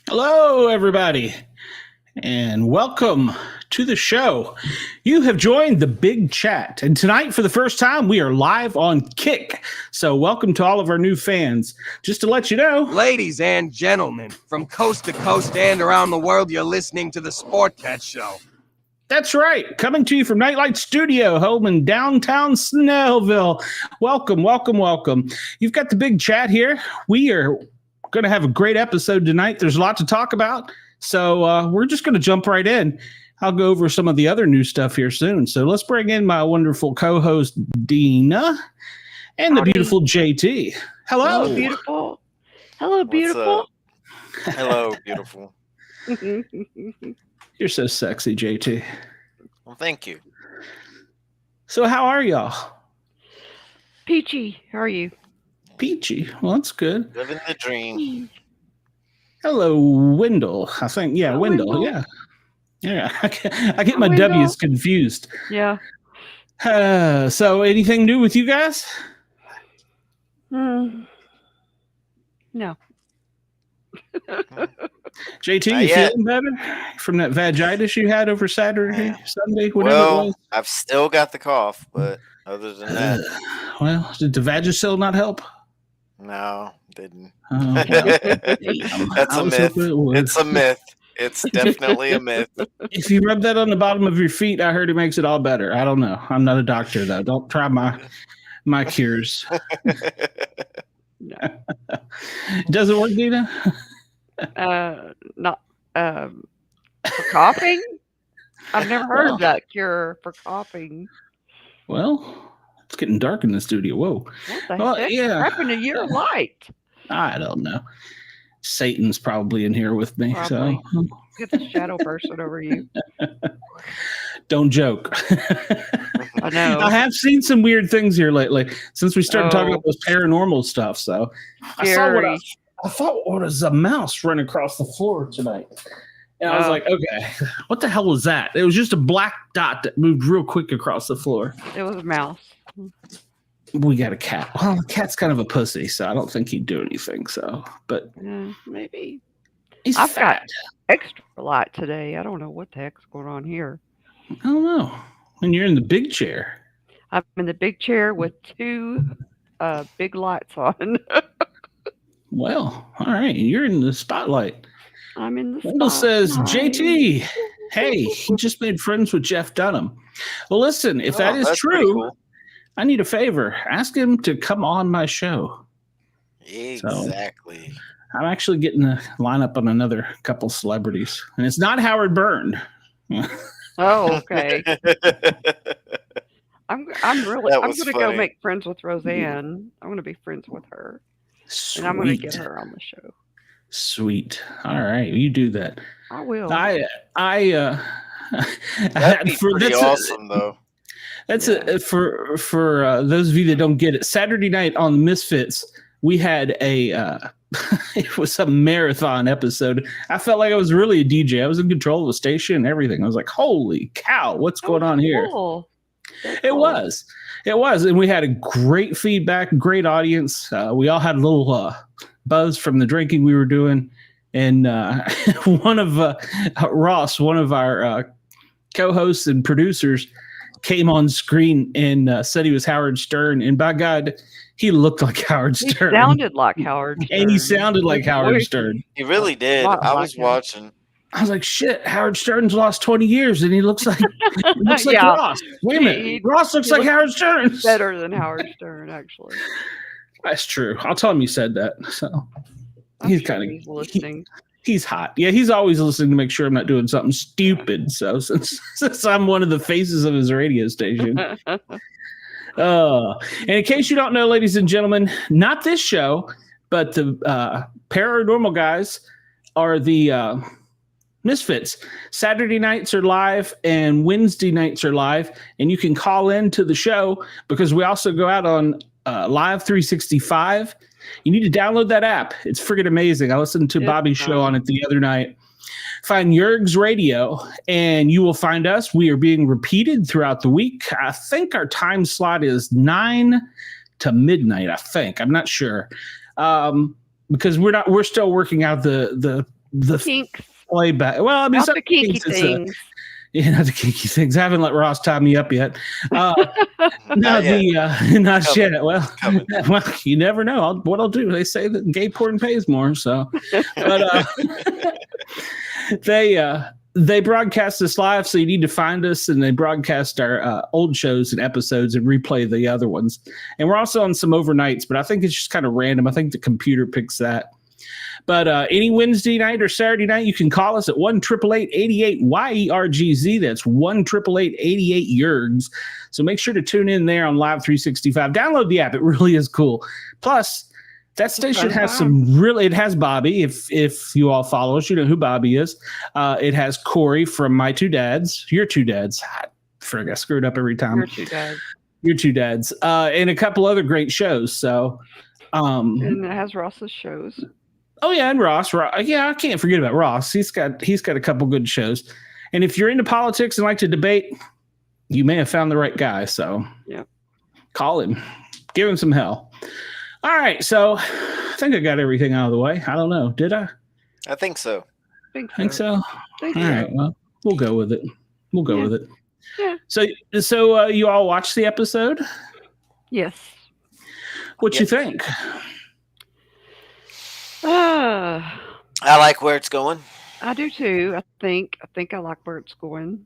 Hello, everybody, and welcome to the show. You have joined the Big Chat, and tonight, for the first time, we are live on Kick. So welcome to all of our new fans. Just to let you know, ladies and gentlemen, from coast to coast and around the world, you're listening to the Sportcat show. That's right. Coming to you from Nightlight Studio, home in downtown Snellville. Welcome, welcome, welcome. You've got the Big Chat here. We are going to have a great episode tonight. There's a lot to talk about, so we're just going to jump right in. I'll go over some of the other new stuff here soon. So let's bring in my wonderful co-host Deana and the beautiful JT. Hello. Hello, beautiful. Hello, beautiful. Hello, beautiful. You're so sexy, JT. Well, thank you. So how are y'all? Peachy, how are you? Peachy. Well, that's good. Living the dream. Hello, Wendell. I think, yeah, Hello, Wendell. Wendell. Yeah. I get my Wendell. W's confused. Yeah. So anything new with you guys? No. JT, Not you yet. feeling better from that vagitis you had over Saturday, Sunday, whatever it Well, was? I've still got the cough, but other than that, Well, did the Vagisil not help? no, didn't. Oh, well, That's I a was myth. hoping it would. It's a myth. It's definitely a myth. If you rub that on the bottom of your feet, I heard it makes it all better. I don't know. I'm not a doctor, though. Don't try my cures. Does it work, Deana? Not for coughing. I've never heard of that cure for coughing. Well, it's getting dark in the studio. Whoa. What the Well, heck? yeah. What happened to your light? I don't know. Satan's probably in here with me. Probably. So Get the shadow person over you. don't joke. I know. I have seen some weird things here lately since we started talking Oh. about this paranormal stuff. So I thought what was a mouse running across the floor tonight. And I was Oh. like, okay, what the hell was that? It was just a black dot that moved real quick across the floor. It was a mouse. We got a cat. Well, the cat's kind of a pussy, so I don't think he'd do anything. So, but Yeah, maybe. he's I've fat. Extra light today. I don't know what the heck's going on here. I don't know. When you're in the big chair. I'm in the big chair with two big lights on. Well, all right. You're in the spotlight. I'm in the Wendell says, spotlight. JT, hey, he just made friends with Jeff Dunham. Well, listen, if that is that's pretty true, cool. I need a favor. Ask him to come on my show. Exactly. I'm actually getting a lineup on another couple celebrities, and it's not Howard Byrne. Oh, okay. I'm gonna go funny. make friends with Roseanne. I'm gonna be friends with her. And I'm gonna get her on the show. Sweet. All right, you do that. I will. That'd That'd be pretty awesome, though. That's for those of you that don't get it. Saturday night on Misfits, we had a it was a marathon episode. I felt like I was really a DJ. I was in control of the station and everything. I was like, holy cow, what's going on here? Cool. It was. And we had a great feedback, great audience. We all had a little buzz from the drinking we were doing. And one of Ross, one of our co-hosts and producers, came on screen and said he was Howard Stern. And by God, he looked like Howard Stern. He sounded like Howard Stern. And he sounded like Howard Stern. He really did. I was watching. I was like, shit, Howard Stern's lost 20 years and he looks like Yeah. Ross. Wait a minute. Ross looks like Howard Stern. Better than Howard Stern, actually. That's true. I'll tell him you said that. So he's kind of listening. He's hot. Yeah, he's always listening to make sure I'm not doing something stupid. So since I'm one of the faces of his radio station. And in case you don't know, ladies and gentlemen, not this show, but the paranormal guys are the Misfits. Saturday nights are live and Wednesday nights are live. And you can call in to the show because we also go out on Live 365. You need to download that app. It's friggin' amazing. I listened to Bobby's show on it the other night. Find Yerg's Radio, and you will find us. We are being repeated throughout the week. I think our time slot is 9 to midnight, I think. I'm not sure. Because we're still working out the kinks. Playback. Well, I mean, Not the kinky things. Not the kinky things. I haven't let Ross tie me up yet. Not yet. Well, you never know what I'll do. They say that gay porn pays more, so. But they broadcast this live, so you need to find us, and they broadcast our old shows and episodes and replay the other ones. And we're also on some overnights, but I think it's just kind of random. I think the computer picks that. But any Wednesday night or Saturday night, you can call us at 1-888-88-YERGZ. That's 1-888-88-YERGZ. So make sure to tune in there on Live 365. Download the app. It really is cool. Plus, that station has it has Bobby. If you all follow us, you know who Bobby is. It has Corey from My Two Dads. Your Two Dads. I screwed up every time. Your Two Dads. And a couple other great shows. So, and it has Ross's shows. Oh yeah, and Ross. Yeah, I can't forget about Ross. He's got a couple good shows. And if you're into politics and like to debate, you may have found the right guy. So yeah, call him, give him some hell. All right, so I think I got everything out of the way. I don't know, did I? I think so. Think so. All right, well, we'll go with it. With it. Yeah. So you all watched the episode? Yes. What you think? I like where it's going. I do too. I think I like where it's going.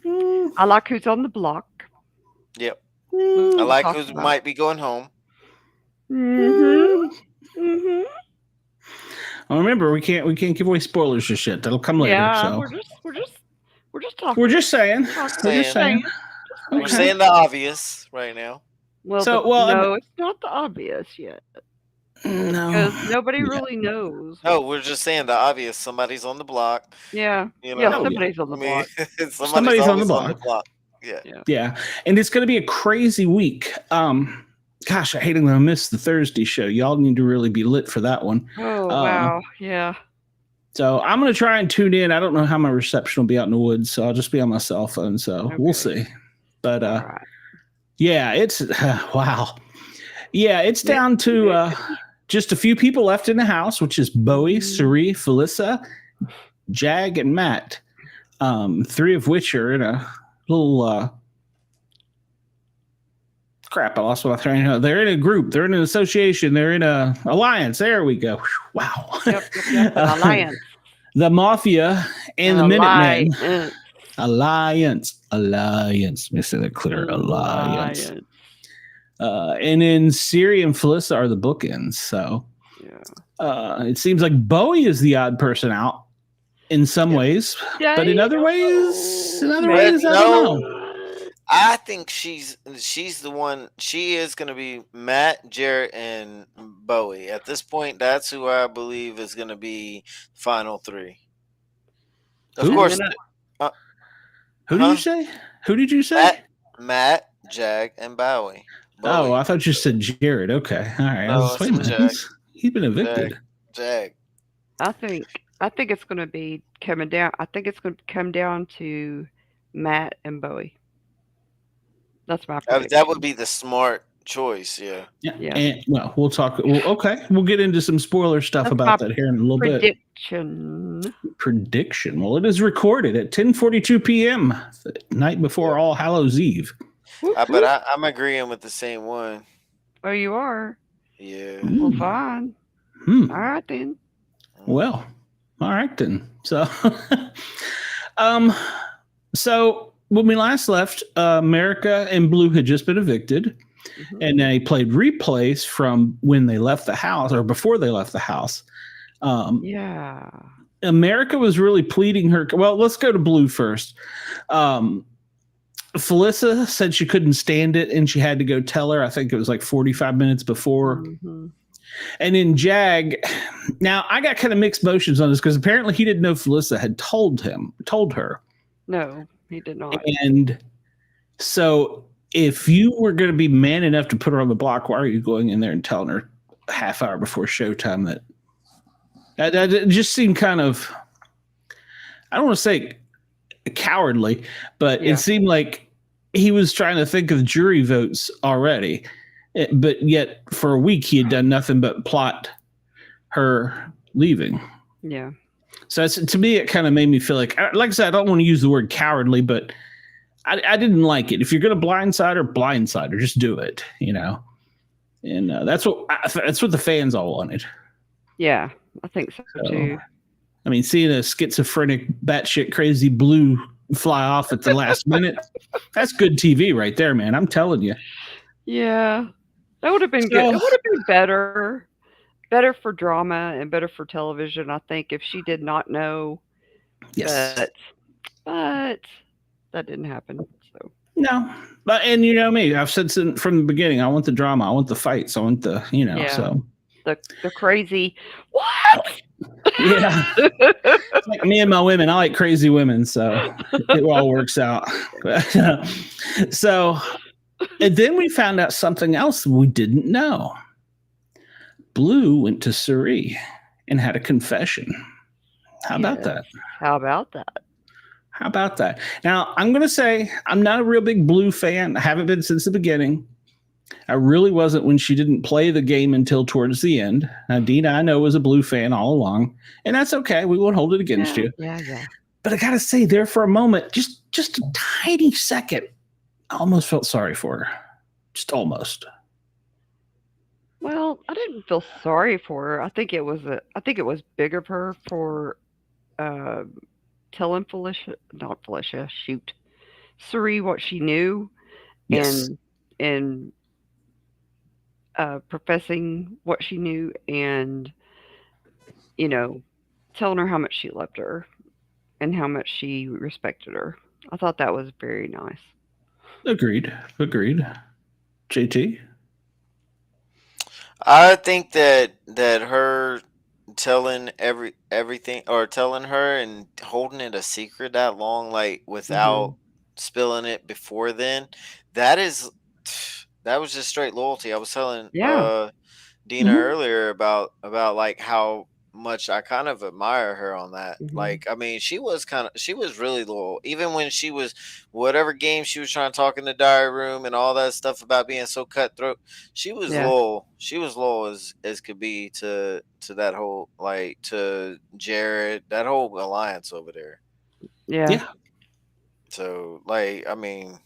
I like who's on the block. Yep. I like who might be going home. Well, remember, we can't give away spoilers or shit. That'll come later. Yeah, so we're just talking. We're just saying. We're saying the obvious right now. No, it's not the obvious yet. No, because nobody really knows. No, we're just saying the obvious. Somebody's on the block. Yeah, somebody's on the block. Somebody's on the block. Yeah. And it's going to be a crazy week. Gosh, I hate I'm going to miss the Thursday show. Y'all need to really be lit for that one. Oh, wow. Yeah. So I'm going to try and tune in. I don't know how my reception will be out in the woods, so I'll just be on my cell phone. So we'll see. But yeah, it's wow. Yeah, it's down to just a few people left in the house, which is Bowie, Suri, Felissa, Jag, and Matt. 3 of which are in a little crap. I lost what I was trying to know. They're in a group. They're in an association. They're in a alliance. There we go. Wow. Yep, alliance. The Mafia and the Minutemen. Alliance. Let me say that clear. Alliance. And then Siri and Felissa are the bookends. So it seems like Bowie is the odd person out in some ways, but in other ways, I don't know. I think she's the one. She is going to be Matt, Jarrett, and Bowie. At this point, that's who I believe is going to be final 3. Of course. Who did you say? Who did you say? Matt, Jag, and Bowie. Oh, I thought you said Jared. Okay. All right. No, wait a minute. He's been evicted. Jag. I think it's going to be coming down. I think it's going to come down to Matt and Bowie. That's my prediction. That would be the smart choice. Yeah. Yeah. Yeah. And, well, we'll talk. Well, okay. We'll get into some spoiler stuff That's about my that here in a little bit. Prediction. Well, it is recorded at 10:42 p.m. the night before All Hallows Eve. But I'm agreeing with the same one. Oh, you are? Yeah. Well, fine. Hmm. All right, then. Well, all right then. So, so when we last left, America and Blue had just been evicted, and they played replays from when they left the house or before they left the house. Yeah. America was really pleading her. Well, let's go to Blue first. Felissa said she couldn't stand it and she had to go tell her. I think it was like 45 minutes before. Mm-hmm. And in Jag, now I got kind of mixed emotions on this because apparently he didn't know Felissa had told her. No, he did not. And so if you were going to be man enough to put her on the block, why are you going in there and telling her a half hour before showtime that just seemed kind of, I don't want to say cowardly, but it seemed like he was trying to think of jury votes already. But yet for a week he had done nothing but plot her leaving. Yeah. So to me, it kind of made me feel like I said, I don't want to use the word cowardly, but I didn't like it. If you're going to blindside her, just do it, And that's what the fans all wanted. Yeah, I think so too. I mean, seeing a schizophrenic, batshit crazy Blue fly off at the last minute, that's good TV right there, man. I'm telling you. Yeah, that would have been good. It would have been better for drama and better for television, I think, if she did not know. Yes. But that didn't happen. So no, and you know me, I've said from the beginning, I want the drama, I want the fights, I want the, so the crazy what? Yeah. It's like me and my women, I like crazy women, so it all works out. So, and then we found out something else we didn't know. Blue went to Surrey and had a confession. How about that? How about that? How about that? Now, I'm going to say I'm not a real big Blue fan. I haven't been since the beginning. I really wasn't when she didn't play the game until towards the end. Now, Deana, I know, was a Blue fan all along, and that's okay. We won't hold it against you. Yeah. But I got to say, there for a moment, just a tiny second, I almost felt sorry for her. Just almost. Well, I didn't feel sorry for her. I think it was big of her for telling Surrey what she knew, Yes. and professing what she knew, and telling her how much she loved her and how much she respected her. I thought that was very nice. Agreed. JT? I think that her telling everything, or telling her and holding it a secret that long, like without spilling it before then, that was just straight loyalty. I was telling Deana earlier about like how much I kind of admire her on that. Like, I mean, she was really loyal, even when she was whatever game she was trying to talk in the diary room and all that stuff about being so cutthroat. She was loyal. She was loyal as could be to that whole, like, to Jared, that whole alliance over there. Yeah. So, like, I mean,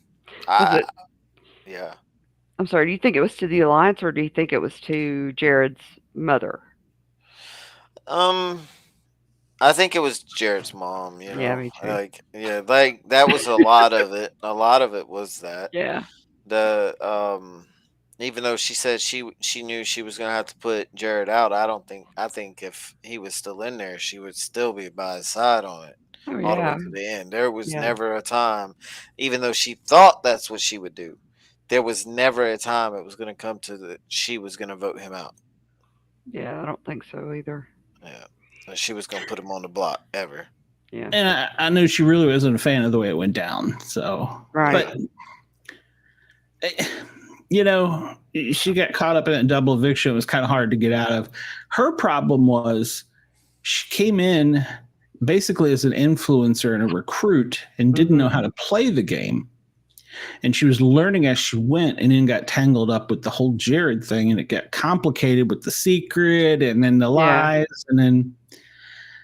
yeah. I'm sorry, do you think it was to the alliance, or do you think it was to Jared's mother? I think it was Jared's mom, Yeah, me too. Like, like that was a lot of it. A lot of it was that. Yeah. Even though she said she knew she was gonna have to put Jared out, I think if he was still in there, she would still be by his side on it. Oh, all the way yeah. to the end. There was never a time, even though she thought that's what she would do, there was never a time it was gonna come to she was gonna vote him out. Yeah, I don't think so either. Yeah. So she was gonna put him on the block ever. Yeah. And I knew she really wasn't a fan of the way it went down. So, right. But she got caught up in a double eviction. It was kind of hard to get out of. Her problem was she came in basically as an influencer and a recruit and didn't know how to play the game. And she was learning as she went and then got tangled up with the whole Jared thing, and it got complicated with the secret and then the lies. And then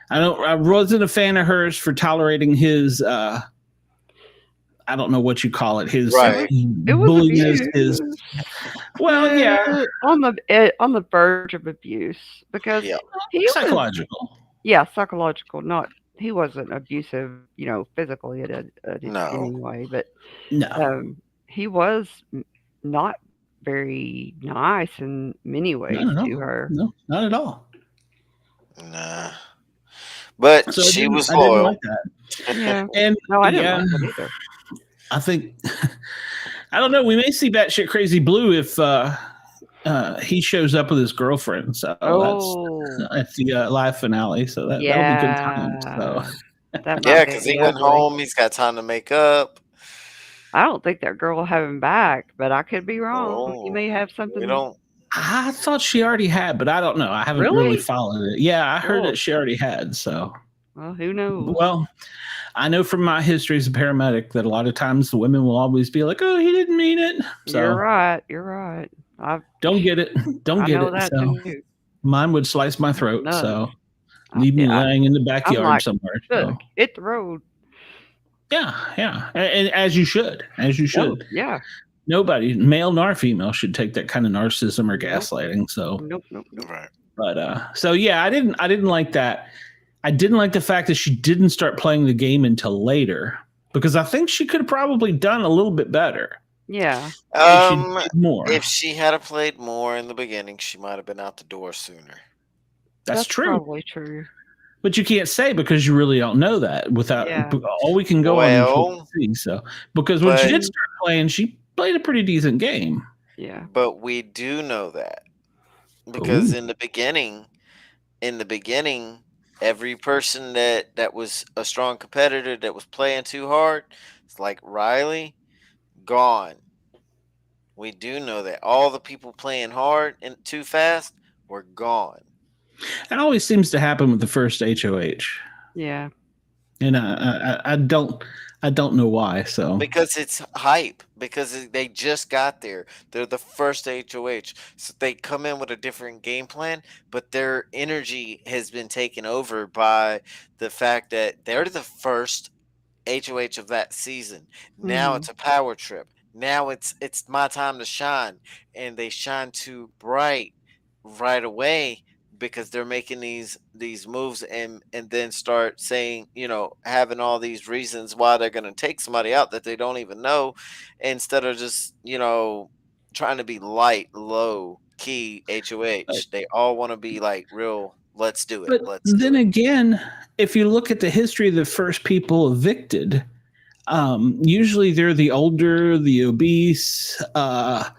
I wasn't a fan of hers for tolerating his I don't know what you call it. His Right. It was bulliness, abuse. well, yeah, on the verge of abuse because Yeah. he was psychological. psychological. Not he wasn't abusive, physically in No. any way, but No, he was not very nice in many ways not at all. to her. No, not at all. Nah. But So she was I didn't loyal. like that. Yeah. And No, I didn't like that either. I think I don't know. We may see batshit crazy blue if he shows up with his girlfriend. So that's the live finale. So that'll be good times. So Yeah, because he went home. He's got time to make up. I don't think that girl will have him back, but I could be wrong. He Oh, may have something. We don't. I thought she already had, but I don't know. I haven't Really? really followed it. Yeah, I heard Oh. that she already had. So Well, who knows? well, I know from my history as a paramedic that a lot of times the women will always be like, "Oh, he didn't mean it." So You're right. You're right. don't get it. Don't I get know it. that So too. mine would slice my throat. No. So leave me laying in the backyard like, somewhere. So. Look, hit the road. Yeah, and as you should, Oh, yeah. Nobody, male nor female, should take that kind of narcissism or gaslighting. So, Nope. Right. but so yeah, I didn't like that. I didn't like the fact that she didn't start playing the game until later because I think she could have probably done a little bit better. Yeah. More. If she had played more in the beginning, she might have been out the door sooner. That's true. Probably true. But you can't say because you really don't know that without all we can go on is what we see. So because when she did start playing, she played a pretty decent game. Yeah. But we do know that because in the beginning, every person that was a strong competitor that was playing too hard, it's like Riley, gone. We do know that all the people playing hard and too fast were gone. It always seems to happen with the first HOH. Yeah. And I don't know why. So because it's hype. Because they just got there. They're the first HOH, so they come in with a different game plan. But their energy has been taken over by the fact that they're the first HOH of that season. Now it's a power trip. Now it's my time to shine, and they shine too bright right away. Because they're making these moves and then start saying, having all these reasons why they're going to take somebody out that they don't even know, instead of just trying to be light, low key HOH. They all want to be like real. Let's do it. But then again, if you look at the history of the first people evicted, usually they're the older, the obese, the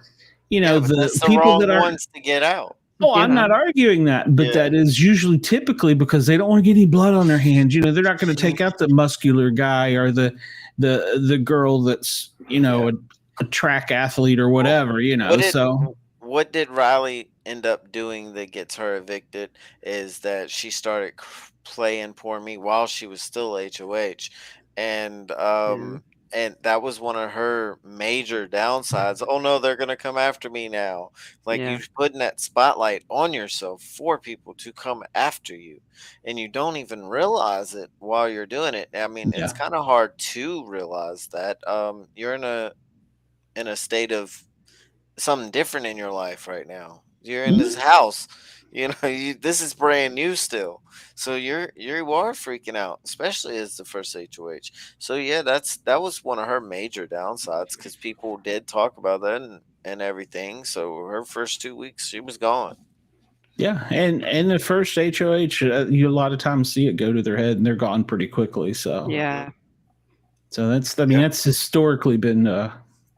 people that are ones to get out. Oh, I'm not arguing that, but that is usually typically because they don't want to get any blood on their hands. They're not going to take out the muscular guy or the girl that's a track athlete or whatever. What did Riley end up doing that gets her evicted is that she started playing Poor Me while she was still HOH, and and that was one of her major downsides. Oh no, they're gonna come after me now. Like you're putting that spotlight on yourself for people to come after you, and you don't even realize it while you're doing it. I mean, it's kind of hard to realize that you're in a state of something different in your life right now. You're in this house. This is brand new still, so you are freaking out, especially as the first HOH. So yeah, that was one of her major downsides because people did talk about that and everything. So her first 2 weeks, she was gone. Yeah, and the first HOH, you a lot of times see it go to their head and they're gone pretty quickly. So yeah, so that's historically been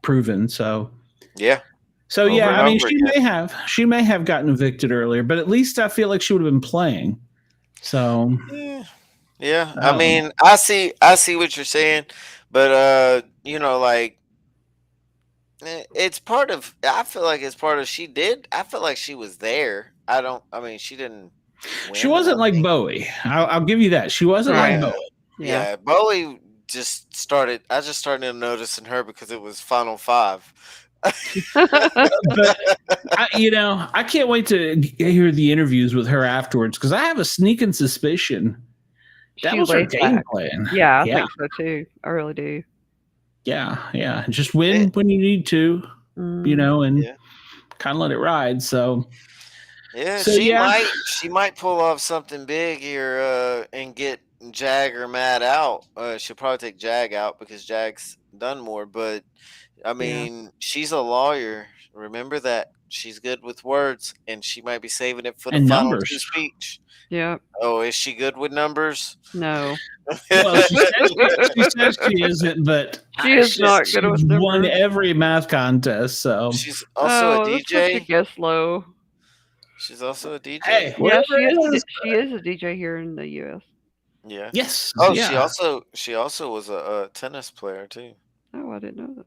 proven. So yeah. So yeah, I mean, she may have gotten evicted earlier, but at least I feel like she would have been playing. So yeah. I mean, I see what you're saying, but like It's part of. I feel like it's part of. She did. I feel like she was there. I don't. I mean, she didn't She win. wasn't like Bowie. I'll give you that. She wasn't like Yeah, Bowie. Yeah. yeah. Bowie just started. I just started noticing her because it was Final Five. But I can't wait to hear the interviews with her afterwards because I have a sneaking suspicion that She was her laid game back. plan. Yeah, I Yeah, think so too. I really do. yeah. Just win when you need to, Mm. and Yeah. kind of let it ride. So Yeah, yeah, she might pull off something big here and get Jag or Matt out. She'll probably take Jag out because Jag's done more, but I Yeah. mean, she's a lawyer. Remember that. She's good with words and she might be saving it for the and final two numbers. speech. Yep. Oh, is she good with numbers? No. Well, she isn't, but She is not good she's with won numbers. every math contest. So She's also a Let's put the DJ. guess low. She's also a DJ. hey, Yeah, whatever it is. she is a DJ here in the U.S. Yeah. Yes, Oh, yeah. she also was a tennis player too. Oh, I didn't know that.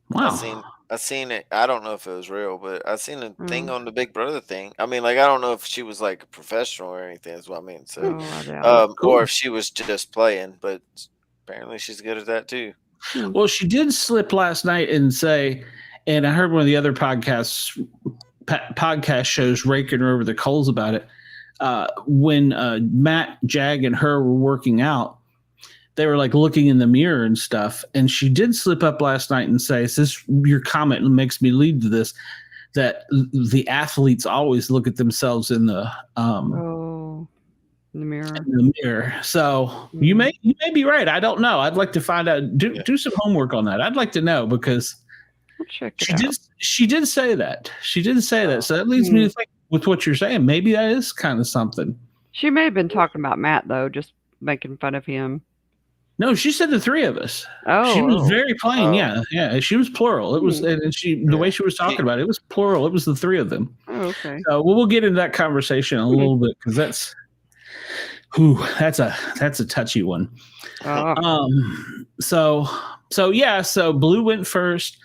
Wow. I seen it. I don't know if it was real, but I seen a thing Oh, on the Big Brother thing. I mean, like I don't know if she was like a professional or anything. Is what I mean. So, oh, I doubt it. Cool. or if she was just playing, but apparently she's good at that too. Well, she did slip last night and say, and I heard one of the other podcast shows raking her over the coals about it. When Matt, Jag, and her were working out, they were like looking in the mirror and stuff. And she did slip up last night and say, "Is this your comment makes me lead to this? That the athletes always look at themselves in the Oh, in the mirror. So you may be right. I don't know. I'd like to find out. Do some homework on that. I'd like to know because I'll check it out. she did say that. She did say that. So that leads me to think with what you're saying, maybe that is kind of something. She may have been talking about Matt though, just making fun of him. No, she said the three of us. Oh, She was very plain. Yeah. She was plural. It was, and the way she was talking about it was plural. It was the three of them. Oh, okay. So we'll get into that conversation in a little bit because that's a touchy one. So Blue went first,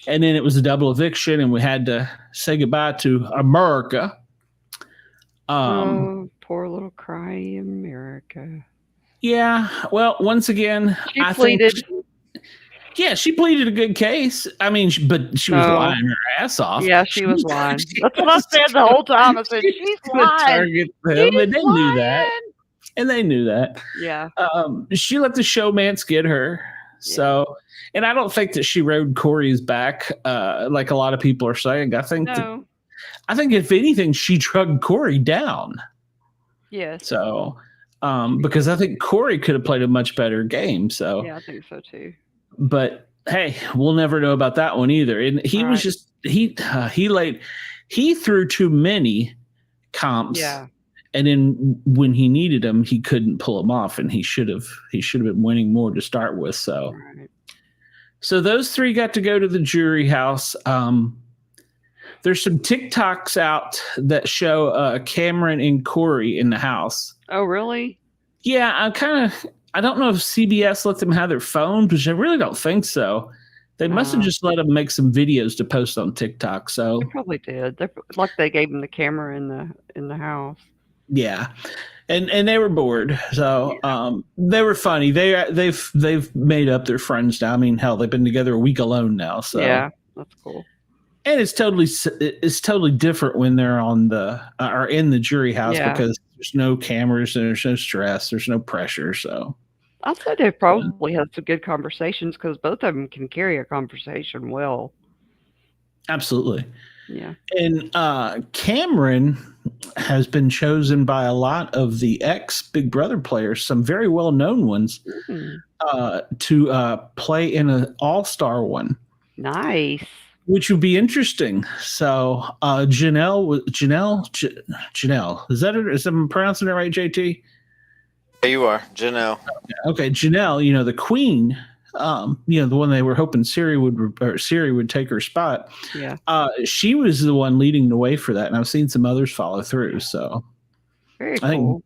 and then it was a double eviction, and we had to say goodbye to America. Poor little cry America. Yeah. Well, once again, She pleaded. She pleaded a good case. I mean, but she was lying her ass off. Yeah, she was lying. That's what I said the whole time. I said, she's lying. Target them, and they knew that. And they knew that. Yeah. She let the showmance get her. So, and I don't think that she rode Corey's back like a lot of people are saying. I think if anything, she drugged Corey down. Yes. So, because I think Corey could have played a much better game. So yeah, I think so too. But hey, we'll never know about that one either. And he was just he threw too many comps. Yeah. And then when he needed them, he couldn't pull them off, and he should have been winning more to start with. So, so those three got to go to the jury house. There's some TikToks out that show Cameron and Corey in the house. Oh, really? Yeah, I don't know if CBS let them have their phones, which I really don't think so. They must have just let them make some videos to post on TikTok. So they probably did. They gave them the camera in the house. Yeah, and they were bored, so they were funny. They've made up their friends now. I mean, hell, they've been together a week alone now. So yeah, that's cool. And it's totally different when they're on are in the jury house because there's no cameras and there's no stress, there's no pressure. So I'd say they probably had some good conversations because both of them can carry a conversation well. Absolutely. Yeah. And Cameron has been chosen by a lot of the ex-Big Brother players, some very well-known ones, to play in an all-star one. Nice. Which would be interesting. So Janelle, is that it? Is I'm pronouncing it right, JT? Yeah, you are. Janelle. Okay, Janelle, the queen, the one they were hoping Siri would take her spot. Yeah. She was the one leading the way for that, and I've seen some others follow through. So very cool.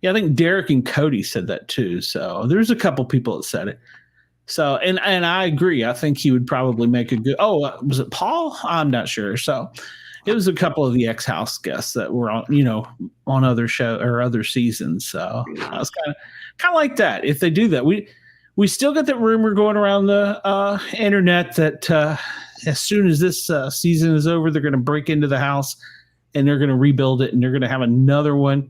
I think Derek and Cody said that too. So there's a couple people that said it. So, and I agree. I think he would probably make a good. Oh, was it Paul? I'm not sure. So, it was a couple of the ex-house guests that were on, on other show or other seasons. So I was kind of like that. If they do that, we still get that rumor going around the internet that as soon as this season is over, they're going to break into the house and they're going to rebuild it and they're going to have another one.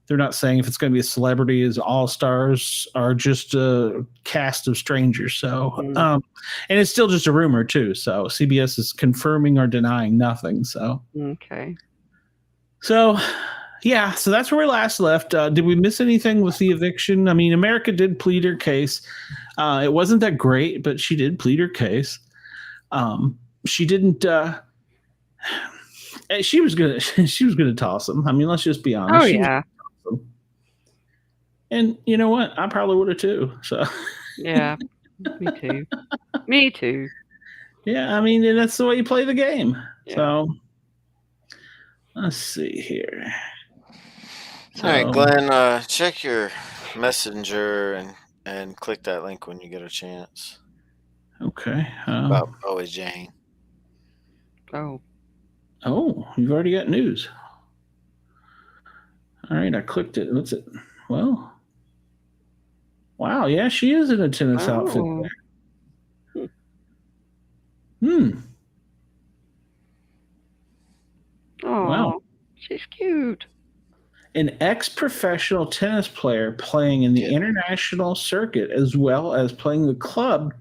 They're not saying if it's going to be a celebrity as all-stars or just a cast of strangers. So, and it's still just a rumor too. So CBS is confirming or denying nothing. So, okay. So, yeah. So that's where we last left. Did we miss anything with the eviction? I mean, America did plead her case. It wasn't that great, but she did plead her case. She didn't. She was gonna toss him. I mean, let's just be honest. Oh yeah. And you know what? I probably would have too. So yeah, me too. Me too. Yeah, I mean, and that's the way you play the game. Yeah. So let's see here. All right, Glenn, check your messenger and click that link when you get a chance. Okay. About Bowie Jane. Oh, you've already got news. All right, I clicked it. What's it? Well, wow, yeah, she is in a tennis outfit there. Oh, wow. She's cute. An ex-professional tennis player playing in the international circuit as well as playing the club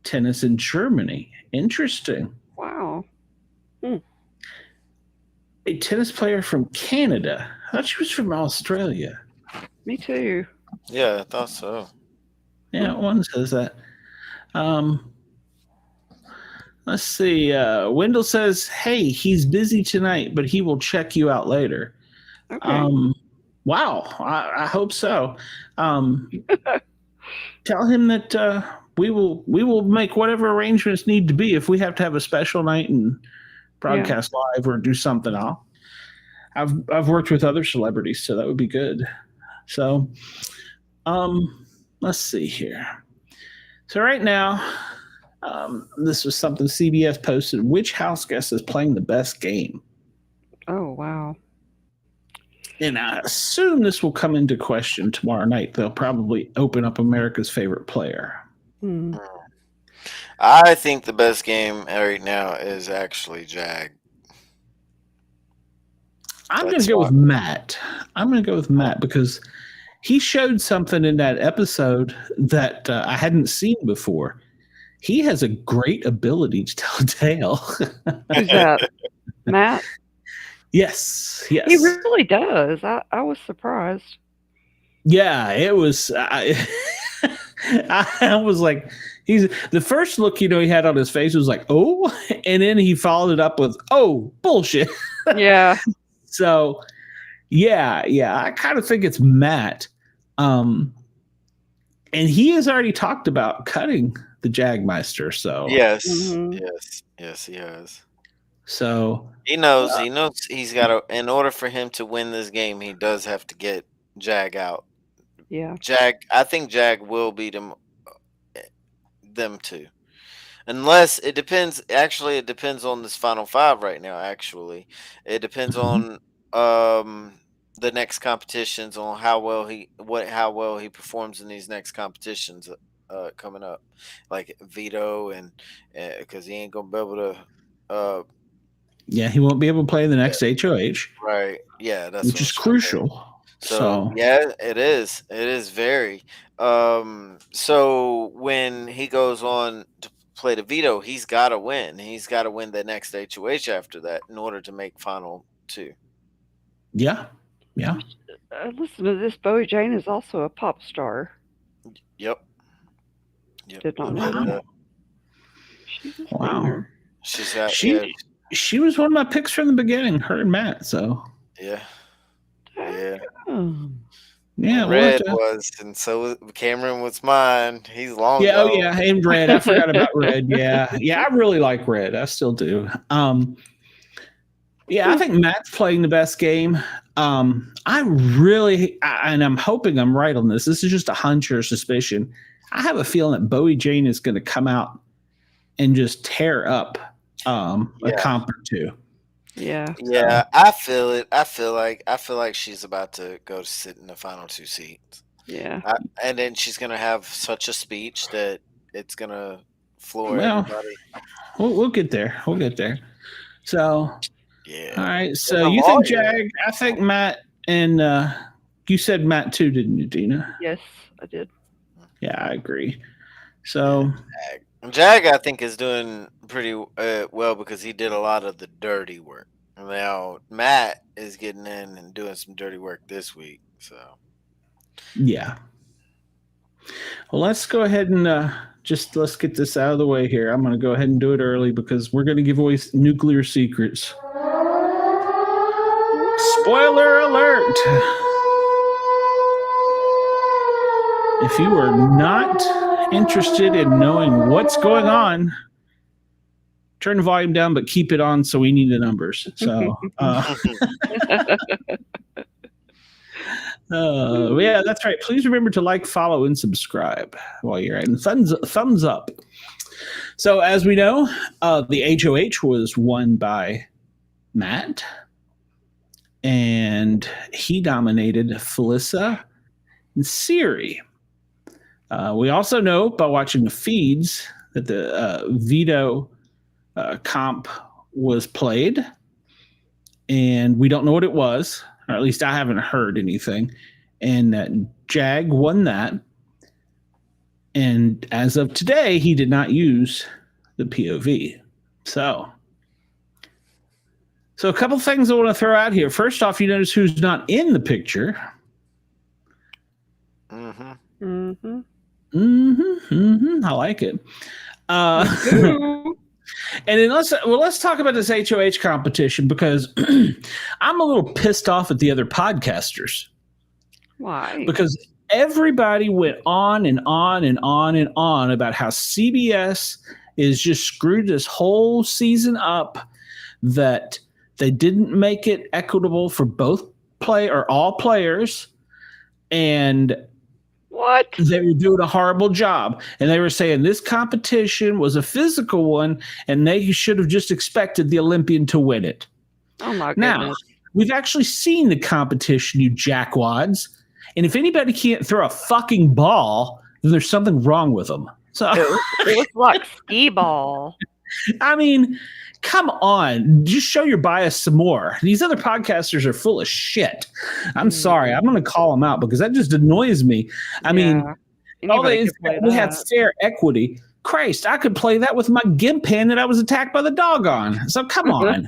tennis in Germany. Interesting. Wow. A tennis player from Canada. I thought she was from Australia. Me too. Yeah, I thought so. Yeah, one says that. Let's see. Wendell says, hey, he's busy tonight, but he will check you out later. Okay. Wow. I hope so. Tell him that we will make whatever arrangements need to be. If we have to have a special night and broadcast live or do something, I've worked with other celebrities, so that would be good. So, let's see here. So right now, this was something CBS posted. Which house guest is playing the best game? Oh, wow. And I assume this will come into question tomorrow night. They'll probably open up America's favorite player. I think the best game right now is actually Jag. I'm going to go with Matt. I'm going to go with Matt because he showed something in that episode that I hadn't seen before. He has a great ability to tell a tale. Who's that? Matt? Yes. He really does. I was surprised. Yeah, it was. I was like, he's the first look he had on his face was like, oh, and then he followed it up with, oh, bullshit. Yeah. So, yeah, I kind of think it's Matt. And he has already talked about cutting the Jagmeister. So yes, he has. So he knows he's got to. In order for him to win this game, he does have to get Jag out. Yeah, I think Jag will beat them two. Unless it depends. Actually, it depends on this final five right now. Actually, it depends on the next competitions, on how well he performs in these next competitions coming up, like Vito, and because he ain't gonna be able to. Yeah, he won't be able to play the next HOH. Right. Yeah, that's which is crucial. So yeah, it is. It is very. So when he goes on to play the Vito, he's got to win. He's got to win the next HOH after that in order to make final two. Yeah. Listen to this. Bowie Jane is also a pop star. Yep. Did not know that. Wow. She was one of my picks from the beginning, her and Matt. So yeah. Yeah, Red was, and so Cameron was mine. He's long. Yeah, and Red. I forgot about Red. Yeah, I really like Red. I still do. Yeah, I think Matt's playing the best game. And I'm hoping I'm right on this. This is just a hunch or a suspicion. I have a feeling that Bowie Jane is going to come out and just tear up a comp or two. Yeah. Yeah, I feel it. I feel like she's about to go sit in the final 2 seats. Yeah. And then she's gonna have such a speech that it's gonna floor Well, everybody. We'll get there. We'll get there. So, Yeah. all right. So you think Jag? I think Matt, and you said Matt too, didn't you, Deana? Yes, I did. Yeah, I agree. So Jag, I think, is doing pretty well because he did a lot of the dirty work. Now Matt is getting in and doing some dirty work this week. So yeah. Well, let's go ahead and let's get this out of the way here. I'm going to go ahead and do it early because we're going to give away nuclear secrets. Spoiler alert! If you are not interested in knowing what's going on, turn the volume down, but keep it on so we need the numbers. So, yeah, that's right. Please remember to like, follow, and subscribe while you're at it. And thumbs up. So, as we know, the HOH was won by Matt, and he dominated Felissa and Siri. We also know by watching the feeds that the veto comp was played, and we don't know what it was, or at least I haven't heard anything, and that Jag won that. And as of today, he did not use the POV. So a couple things I want to throw out here. First off, you notice who's not in the picture. I like it. And then let's talk about this HOH competition because I'm a little pissed off at the other podcasters. Why? Because everybody went on and on and on and on about how CBS is just screwed this whole season up, that they didn't make it equitable for all players, and what? they were doing a horrible job. And they were saying this competition was a physical one, and they should have just expected the Olympian to win it. Oh, my goodness. Now, we've actually seen the competition, you jackwads. And if anybody can't throw a fucking ball, then there's something wrong with them. So it was like skee ball. I mean, come on. Just show your bias some more. These other podcasters are full of shit. I'm sorry. I'm going to call them out because that just annoys me. I mean, we had fair equity. Christ, I could play that with my gimp hand that I was attacked by the dog on. So come on.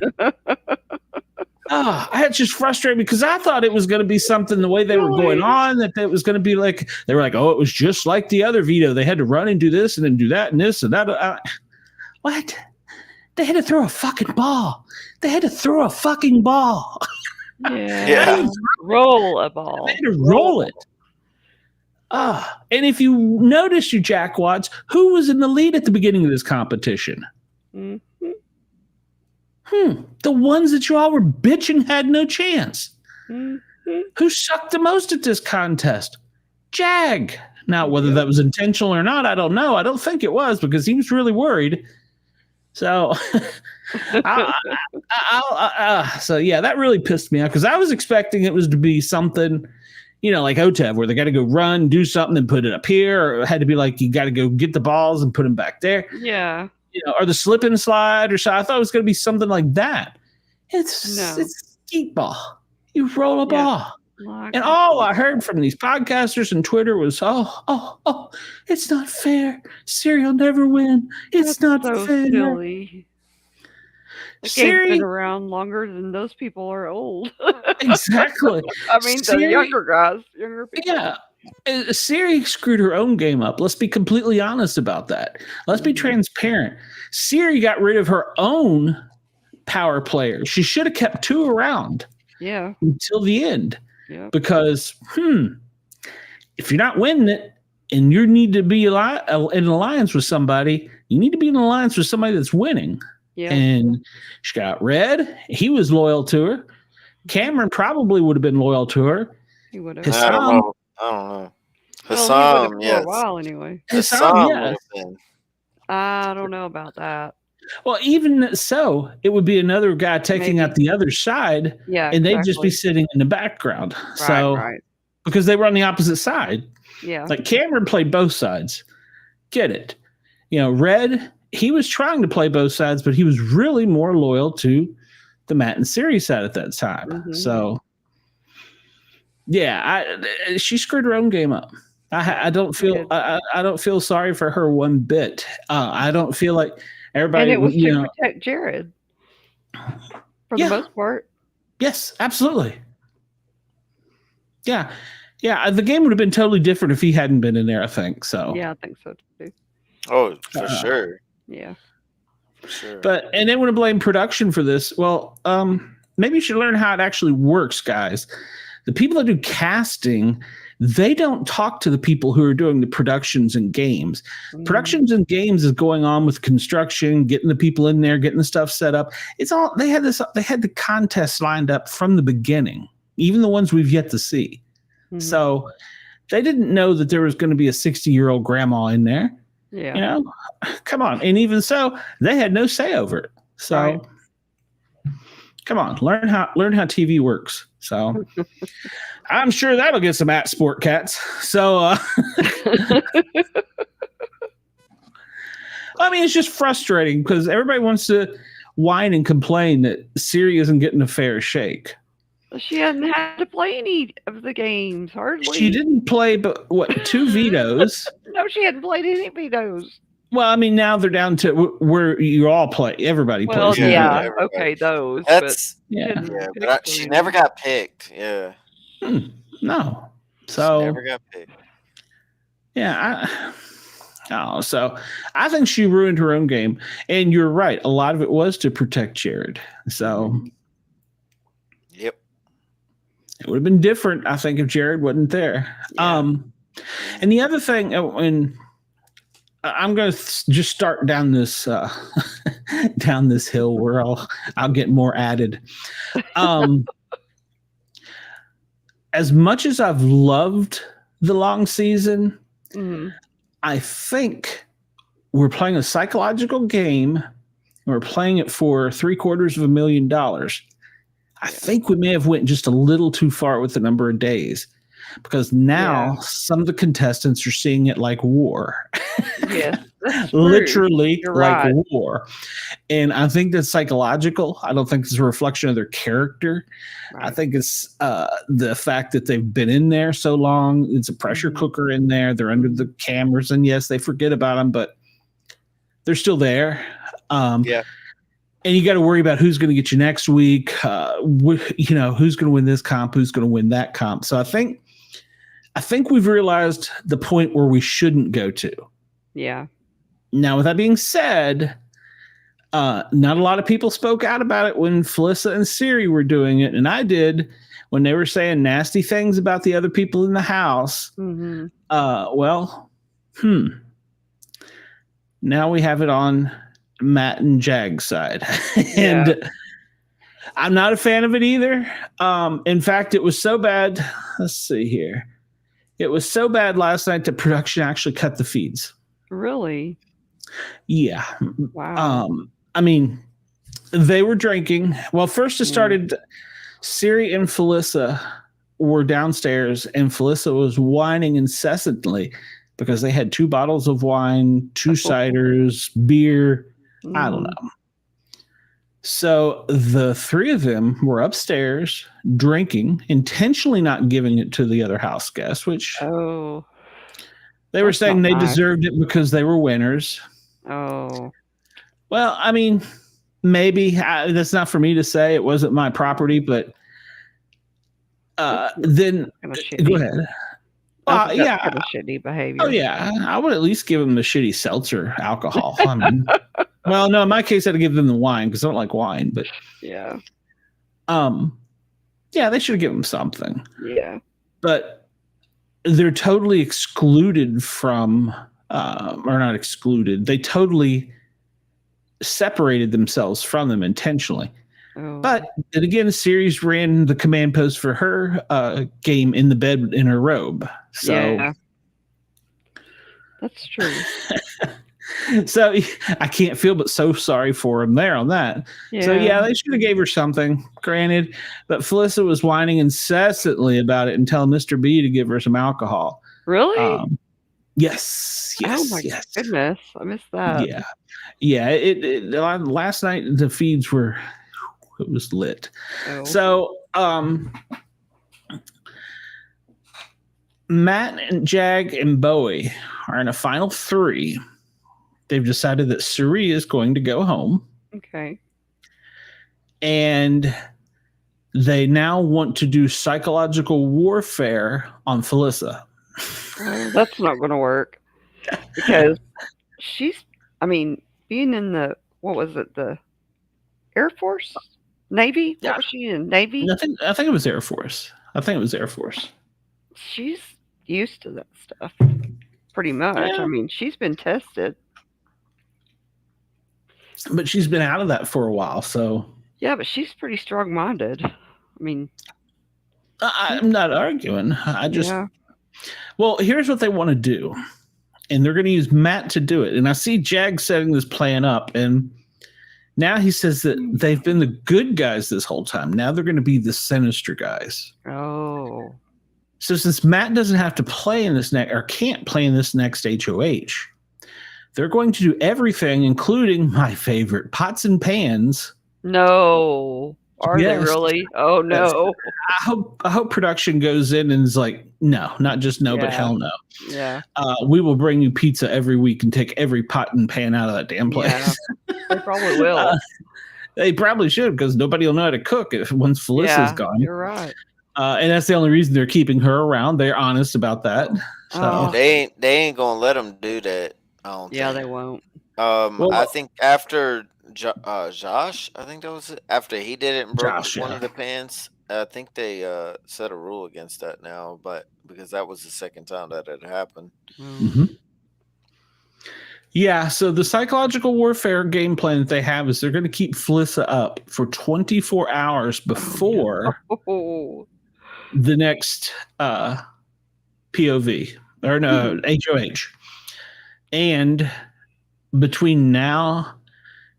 It's just frustrating because I thought it was going to be something the way they were going on, that it was going to be like, they were like, oh, it was just like the other veto. They had to run and do this and then do that and this and that. What? They had to throw a fucking ball. They had to throw a fucking ball. Yeah. Roll a ball. They had to roll it. And if you notice, you jackwads, who was in the lead at the beginning of this competition? Mm-hmm. The ones that you all were bitching had no chance. Mm-hmm. Who sucked the most at this contest? Jag. Now, whether that was intentional or not, I don't know. I don't think it was because he was really worried. So, so yeah, that really pissed me off because I was expecting it was to be something, like OTEV, where they got to go run, do something, and put it up here, or it had to be like you got to go get the balls and put them back there. Yeah. Or the slip and slide, or so. I thought it was going to be something like that. It's skeet ball. You roll a ball. And all I heard from these podcasters and Twitter was, oh, it's not fair. Siri will never win. It's not so fair. Silly. The game's been around longer than those people are old. Exactly. I mean, the younger people. Yeah. Siri screwed her own game up. Let's be completely honest about that. Let's be transparent. Siri got rid of her own power players. She should have kept 2 around. Yeah. Until the end. Yeah. Because, if you're not winning it and you need to be in alliance with somebody, you need to be in alliance with somebody that's winning. Yeah. And she got Red. He was loyal to her. Cameron probably would have been loyal to her. He would have. I don't know. Well, he would have Hassan, for a yes. while anyway. Hassan would yes. have been. I don't know about that. Well, even so, it would be another guy taking Maybe. out the other side, Yeah, and they'd just be exactly. sitting in the background. Right, right. Because they were on the opposite side. Yeah. Like Cameron played both sides. Get it? Red, he was trying to play both sides, but he was really more loyal to the Matt and Siri side at that time. Mhm. So, yeah, she screwed her own game up. I don't feel I don't feel sorry for her one bit. I don't feel like everybody. And it was to protect Jared for the most part. Yes, absolutely. Yeah. Yeah, the game would have been totally different if he hadn't been in there, I think. So Yeah, I think so too. Oh, for sure. Yeah. For sure. But and they want to blame production for this. Well, maybe you should learn how it actually works, guys. The people that do casting, they don't talk to the people who are doing the productions and games. Productions and games is going on with construction, getting the people in there, getting the stuff set up. It's all they had the contests lined up from the beginning, even the ones we've yet to see. So they didn't know that there was going to be a 60-year-old grandma in there. Yeah. Come on. And even so, they had no say over it. So come on, learn how TV works. So I'm sure that'll get some at Sportcats. So I mean, it's just frustrating because everybody wants to whine and complain that Siri isn't getting a fair shake. She hadn't had to play any of the games, hardly. She didn't play, but what, 2 vetoes? No, she hadn't played any vetoes. Well, I mean, now they're down to where you all play. Everybody plays. Yeah, okay, those. That's but she never got picked. Yeah. No. So she never got picked. Yeah. So I think she ruined her own game, and you're right. A lot of it was to protect Jared. So. Yep. It would have been different, I think, if Jared wasn't there. Yeah. And the other thing, and I'm going to just start down this down this hill where I'll get more added. As much as I've loved the long season, I think we're playing a psychological game. We're playing it for $750,000. I think we may have went just a little too far with the number of days, because now some of the contestants are seeing it like war. Yes, literally like right. war. And I think that's psychological. I don't think it's a reflection of their character. Right. I think it's the fact that they've been in there so long. It's a pressure cooker in there. They're under the cameras, and yes, they forget about them, but they're still there. And you got to worry about who's going to get you next week. Who's going to win this comp, who's going to win that comp. So I think we've realized the point where we shouldn't go to. Yeah. Now, with that being said, not a lot of people spoke out about it when Felissa and Siri were doing it, and I did when they were saying nasty things about the other people in the house. Now we have it on Matt and Jag's side. And I'm not a fan of it either. In fact, it was so bad. Let's see here. It was so bad last night that production actually cut the feeds. Really? Yeah. Wow. I mean, they were drinking. Well, first it started, Siri and Felissa were downstairs, and Felissa was whining incessantly because they had 2 bottles of wine, 2 ciders, beer. I don't know. So the 3 of them were upstairs drinking, intentionally not giving it to the other house guests, which they were saying they deserved it because they were winners. Oh. Well, I mean, maybe that's not for me to say. It wasn't my property, but then go ahead. Yeah, kind of shitty behavior. Oh yeah, I would at least give them the shitty seltzer alcohol. I mean, well, no, in my case, I'd give them the wine because I don't like wine. But yeah, they should have given them something. Yeah, but they're totally excluded from, or not excluded. They totally separated themselves from them intentionally. But then again, the series ran the command post for her game in the bed in her robe. So That's true. So I can't feel but so sorry for him there on that. So yeah, they should have gave her something, granted. But Felissa was whining incessantly about it and telling Mr. B to give her some alcohol. Really? Yes, Oh my yes. goodness, I missed that. Yeah. Last night the feeds were, it was lit. Oh. So Matt and Jag and Bowie are in a final 3. They've decided that Suri is going to go home. Okay. And they now want to do psychological warfare on Felissa. Well, that's not going to work because being in the, what was it, the Air Force? Navy? Yeah. What was she in? Navy? I think it was Air Force. She's used to that stuff pretty much. Yeah. I mean, she's been tested. But she's been out of that for a while, so. Yeah, but she's pretty strong-minded. I mean, I'm not arguing. Well, here's what they want to do. And they're going to use Matt to do it. And I see Jag setting this plan up. And now he says that they've been the good guys this whole time. Now they're going to be the sinister guys. Oh. So since Matt doesn't have to play in this can't play in this next HOH, they're going to do everything, including my favorite, pots and pans. No. Are they really? Oh, no. I hope production goes in and is like, no, not just no, but hell no. Yeah. We will bring you pizza every week and take every pot and pan out of that damn place. Yeah. They probably will. They probably should, because nobody will know how to cook once Felissa's gone. You're right. And that's the only reason they're keeping her around. They're honest about that. So they ain't gonna let them do that. They won't. I think after Josh, I think that was it. After he did it and broke one of the pans, I think they set a rule against that now, but because that was the second time that had happened. Mm-hmm. Yeah, so the psychological warfare game plan that they have is they're going to keep Felissa up for 24 hours before the next POV, or no, HOH. And between now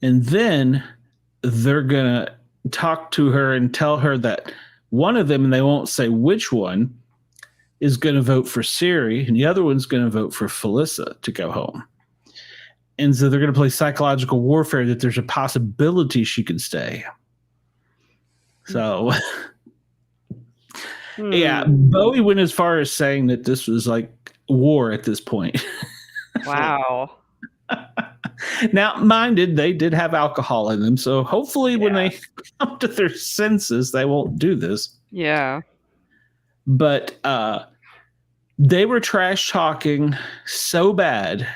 and then, they're going to talk to her and tell her that one of them, and they won't say which one, is going to vote for Siri, and the other one's going to vote for Felissa to go home. And so they're going to play psychological warfare that there's a possibility she can stay. So, yeah, Bowie went as far as saying that this was like war at this point. Wow. Now, minded, they did have alcohol in them, so hopefully when they come to their senses, they won't do this. Yeah. But they were trash talking so bad.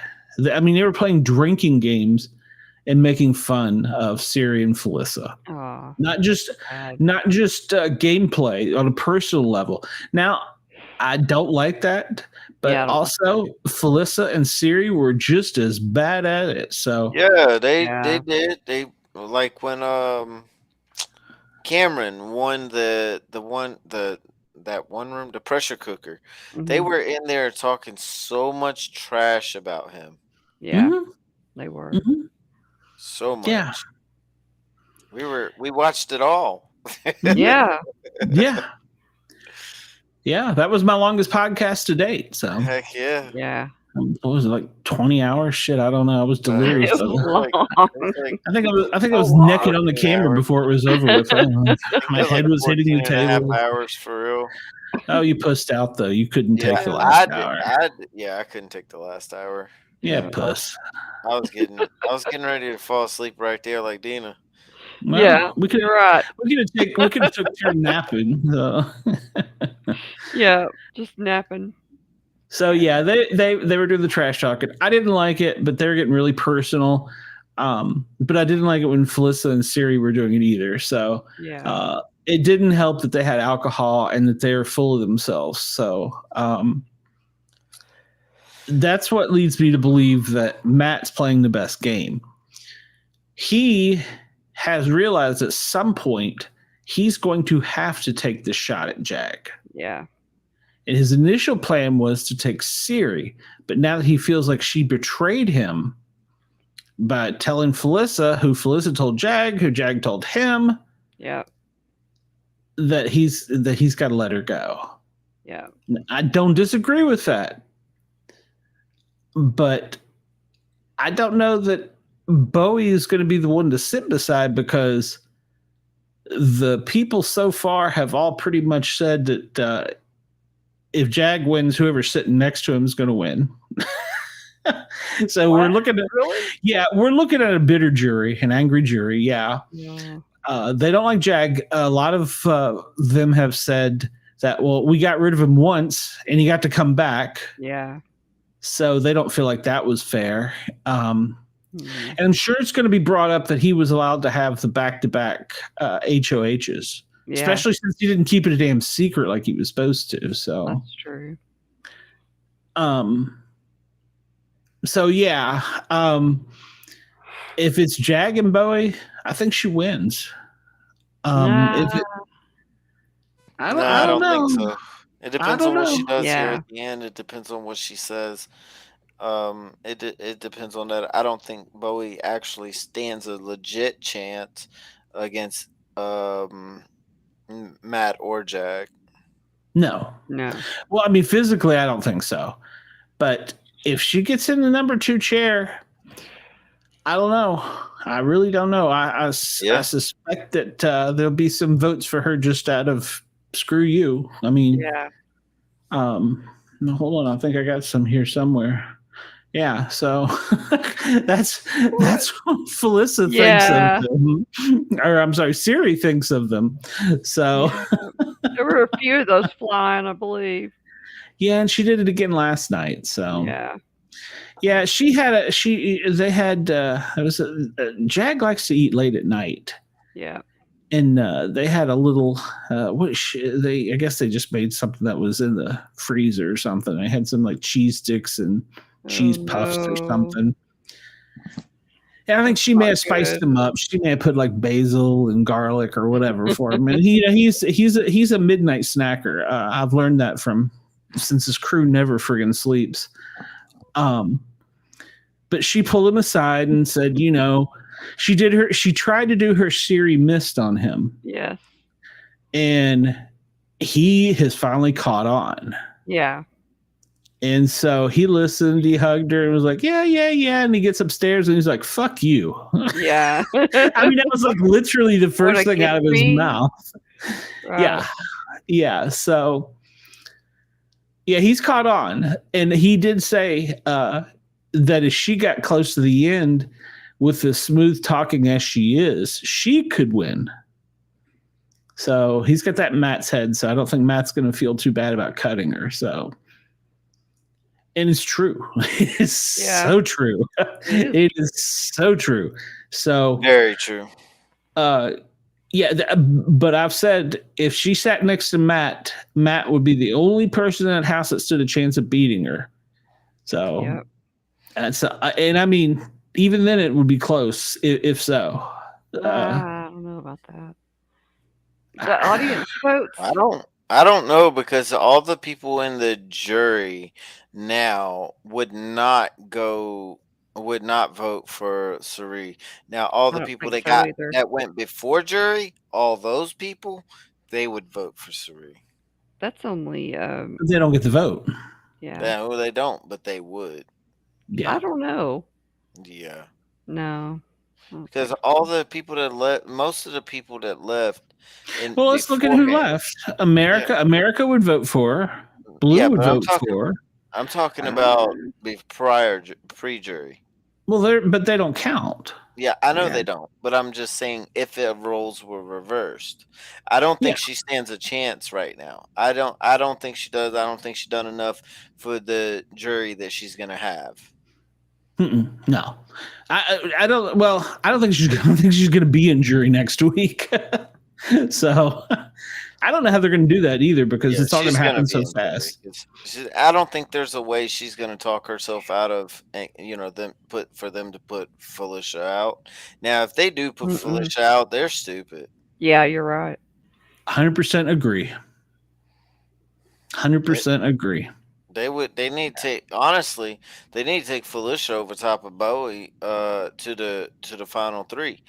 I mean, they were playing drinking games and making fun of Siri and Felissa. Oh, not just gameplay on a personal level. Now, I don't like that, but also Felissa and Siri were just as bad at it. So yeah, they did. They like when Cameron won that one room, the pressure cooker. Mm-hmm. They were in there talking so much trash about him. Yeah, they were. Mm-hmm. So much. Yeah. We watched it all. Yeah. Yeah, that was my longest podcast to date. So heck yeah. Yeah. What was it, like 20 hours? Shit, I don't know. I was delirious. It was I think I was naked on the camera before it was over with. My head was hitting the table. Hours for real. Oh, you pussed out though. You couldn't take the last hour. I couldn't take the last hour. Yeah, puss. I was getting ready to fall asleep right there like Deana. Well, yeah, we could have took turn napping. So. Yeah, just napping. So yeah, they were doing the trash talking. I didn't like it, but they're getting really personal. But I didn't like it when Felissa and Siri were doing it either. So it didn't help that they had alcohol and that they were full of themselves. So that's what leads me to believe that Matt's playing the best game. He has realized at some point he's going to have to take the shot at Jag. Yeah. And his initial plan was to take Siri, but now that he feels like she betrayed him by telling Felissa, who Felissa told Jag, who Jag told him, Yeah. that he's got to let her go. Yeah. I don't disagree with that, but I don't know that Bowie is going to be the one to sit beside, because the people so far have all pretty much said that if Jag wins, whoever's sitting next to him is going to win. So What? we're looking at we're looking at a bitter jury, an angry jury. Yeah. They don't like Jag. A lot of them have said that, well, we got rid of him once and he got to come back. Yeah. So they don't feel like that was fair. And I'm sure it's going to be brought up that he was allowed to have the back-to-back HOHs, especially since he didn't keep it a damn secret like he was supposed to. So that's true. So yeah, if it's Jag and Bowie, I think she wins. I don't know. think so. It depends on what she does here Yeah. at the end. It depends on what she says. It depends on that. I don't think Bowie actually stands a legit chance against Matt or Jag. No. Well, I mean, physically, I don't think so. But if she gets in the number 2 chair, I don't know. I really don't know. I suspect that there'll be some votes for her just out of screw you. I mean, no, hold on. I think I got some here somewhere. Yeah, so that's what Felissa thinks of them. Or I'm sorry, Siri thinks of them. So there were a few of those flying, I believe. Yeah, and she did it again last night. So yeah, Jag likes to eat late at night. Yeah. And they had a little I guess they just made something that was in the freezer or something. They had some like cheese sticks and cheese puffs or something. And I think she may have spiced them up. She may have put like basil and garlic or whatever for him. And he's a midnight snacker. I've learned that since his crew never friggin' sleeps. But she pulled him aside and said, she tried to do her Siri mist on him. Yes. And he has finally caught on. Yeah. And so he listened, he hugged her and was like, yeah. And he gets upstairs and he's like, fuck you. Yeah. I mean, that was like literally the first thing out of his mouth. Right. Yeah. So, yeah, he's caught on. And he did say that if she got close to the end with as smooth talking as she is, she could win. So he's got that in Matt's head. So I don't think Matt's going to feel too bad about cutting her. So. And it's true. It's so true. It is so true. So very true. But I've said if she sat next to Matt would be the only person in that house that stood a chance of beating her. So, and I mean, even then it would be close if so. I don't know about that. The audience votes. I don't know, because all the people in the jury now would not vote for Suri. Now all the people that went before jury, all those people, they would vote for Suri. That's only they don't get the vote. Yeah. Well, they don't, but they would. Yeah. I don't know. Yeah. No. Because all the people that left, most of the people that left. Well, let's look at who left. America would vote for her. Blue would vote for her. I'm talking about pre-jury. Well, but they don't count. Yeah, I know they don't. But I'm just saying, if the roles were reversed, I don't think she stands a chance right now. I don't think she does. I don't think she's done enough for the jury that she's going to have. No, I don't. Well, I don't think she's going to be in jury next week. So I don't know how they're going to do that either, because it's all going to happen so fast. I don't think there's a way she's going to talk herself out of, them for them to put Felicia out. Now, if they do put Felicia out, they're stupid. Yeah, you're right. 100% agree. 100% agree. They need to take, honestly, they need to take Felicia over top of Bowie to the final three.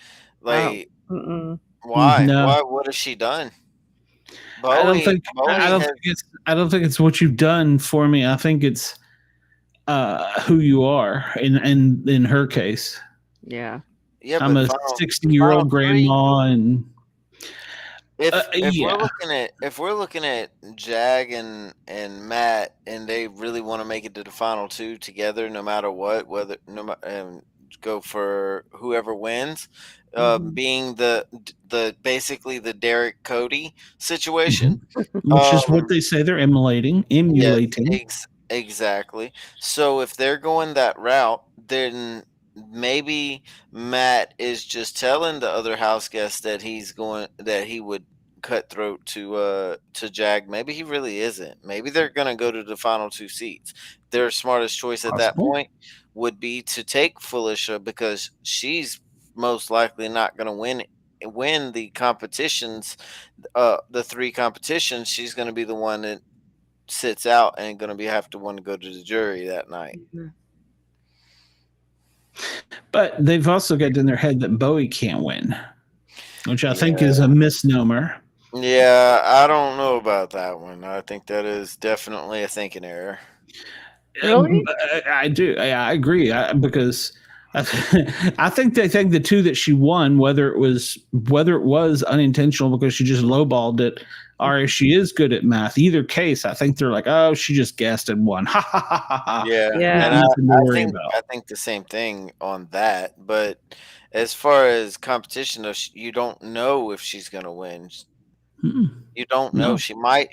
Oh, Like, mm-mm. why? No, What has she done? I don't think Bowie has I don't think it's what you've done for me. I think it's who you are in her case. Yeah. yeah, I'm but a final 60-year-old three. grandma and If yeah. we're looking at Jag and Matt, and they really want to make it to the final two together, no matter what, whether go for whoever wins, Mhm. being the basically the Derek Cody situation. Mhm. Which is what Um, they say they're emulating. yes, Emulating. exactly. So if they're going that route, then maybe Matt is just telling the other house guests that he would cut throat to Jag. Maybe he really isn't. Maybe they're gonna go to the final two seats. Their smartest choice at that Possible. point would be to take Felicia because she's most likely not gonna win the competitions, the three competitions. She's gonna be the one that sits out and going to have to want to go to the jury that night. Mhm. But they've also got in their head that Bowie can't win, which I think is Yeah. a misnomer. Yeah, I don't know about that one. I think that is definitely a thinking error. Really? I do. I agree because I think they think the two that she won, whether it was unintentional because she just lowballed it, or if she is good at math. Either case, I think they're like, oh, she just guessed and won. Ha ha ha ha ha. Yeah, Yeah. and Nothing to worry about. I think the same thing on that. But as far as competition, though, you don't know if she's going to win. Mm-mm. You don't know. No. She might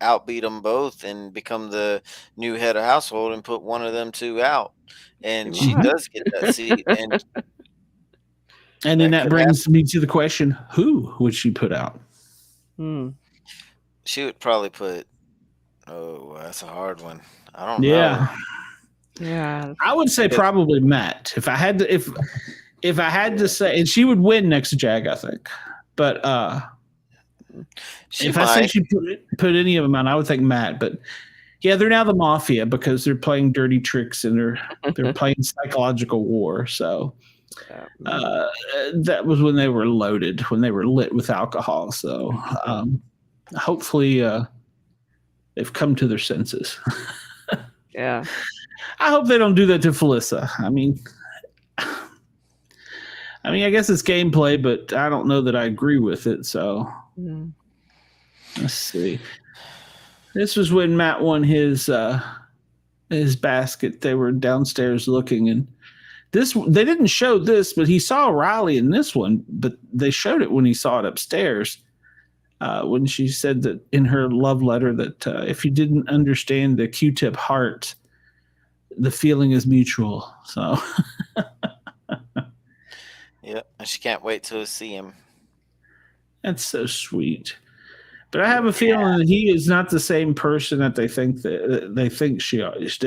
outbeat them both and become the new head of household and put one of them two out, and She she might. does get that seat, and And then that that could happen. brings me to the question: who would she put out? Hmm. She would probably put. Oh, that's a hard one. I don't know. Yeah, Yeah. I would say Because probably Matt. If I had to, if I had to say, and she would win next to Jag, I think. But she if I say might. she put any of them out, I would think Matt. But yeah, they're now the mafia because they're playing dirty tricks and they're playing psychological war. So uh, that was when they were loaded, when they were lit with alcohol. So hopefully they've come to their senses. Yeah. I hope they don't do that to Felissa. I guess it's gameplay, but I don't know that I agree with it. So Mhm. let's see. This was when Matt won his basket. They were downstairs looking, and they didn't show this, but he saw Riley in this one. But they showed it when he saw it upstairs. When she said that in her love letter that if you didn't understand the Q-tip heart, the feeling is mutual. So Yeah, and she can't wait to see him. that's so sweet. But I have a feeling that he is not the same person that they think she is.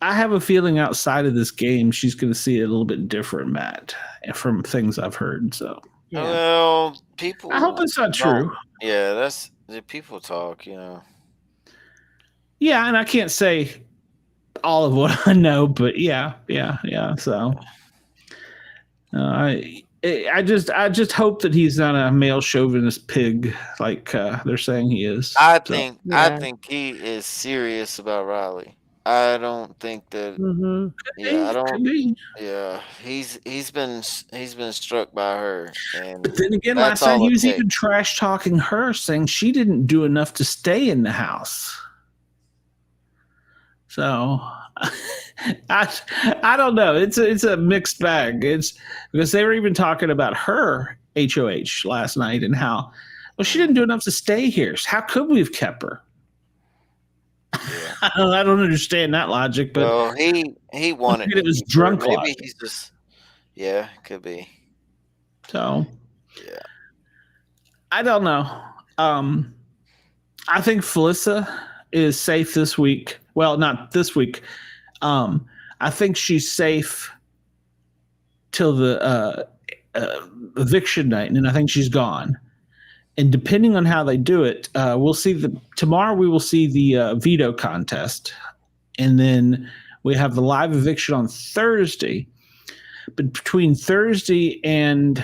I have a feeling outside of this game, she's going to see it a little bit different, Matt, from things I've heard. So Yeah. Well, people. I hope it's not true. Yeah, that's the people talk. Yeah, and I can't say all of what I know, but yeah. So I just hope that he's not a male chauvinist pig like they're saying he is. I So, think Yeah. he is serious about Riley. I don't think that. Mm-hmm. Yeah, I could don't. be. Yeah, he's been struck by her, and But then again, that's last night all he it was takes. even trash talking her, saying she didn't do enough to stay in the house. So I don't know. It's a mixed bag. It's because they were even talking about her HOH last night and how she didn't do enough to stay here. So how could we have kept her? Yeah. I don't understand that logic, but Well, he wanted it was to keep her. drunk Maybe logic. he's just. Yeah, could be. So Yeah. I don't know. I think Felissa is safe this week. Well, not this week. I think she's safe till the eviction night, and then I think she's gone. And depending on how they do it, we'll see tomorrow we will see the veto contest. And then we have the live eviction on Thursday. But between Thursday and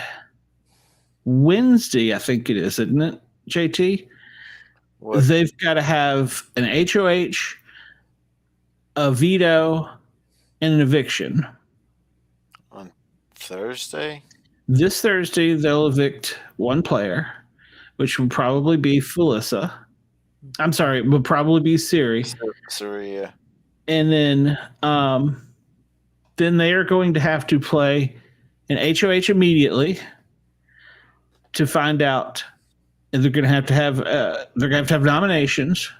Wednesday, I think it is, isn't it, JT? What? They've got to have an HOH, a veto, and an eviction. On Thursday? This Thursday, they'll evict one player, which will probably be Felissa. I'm sorry, it will probably be Siri. Siri, yeah. And then they are going to have to play an HOH immediately to find out. And they're going to have nominations.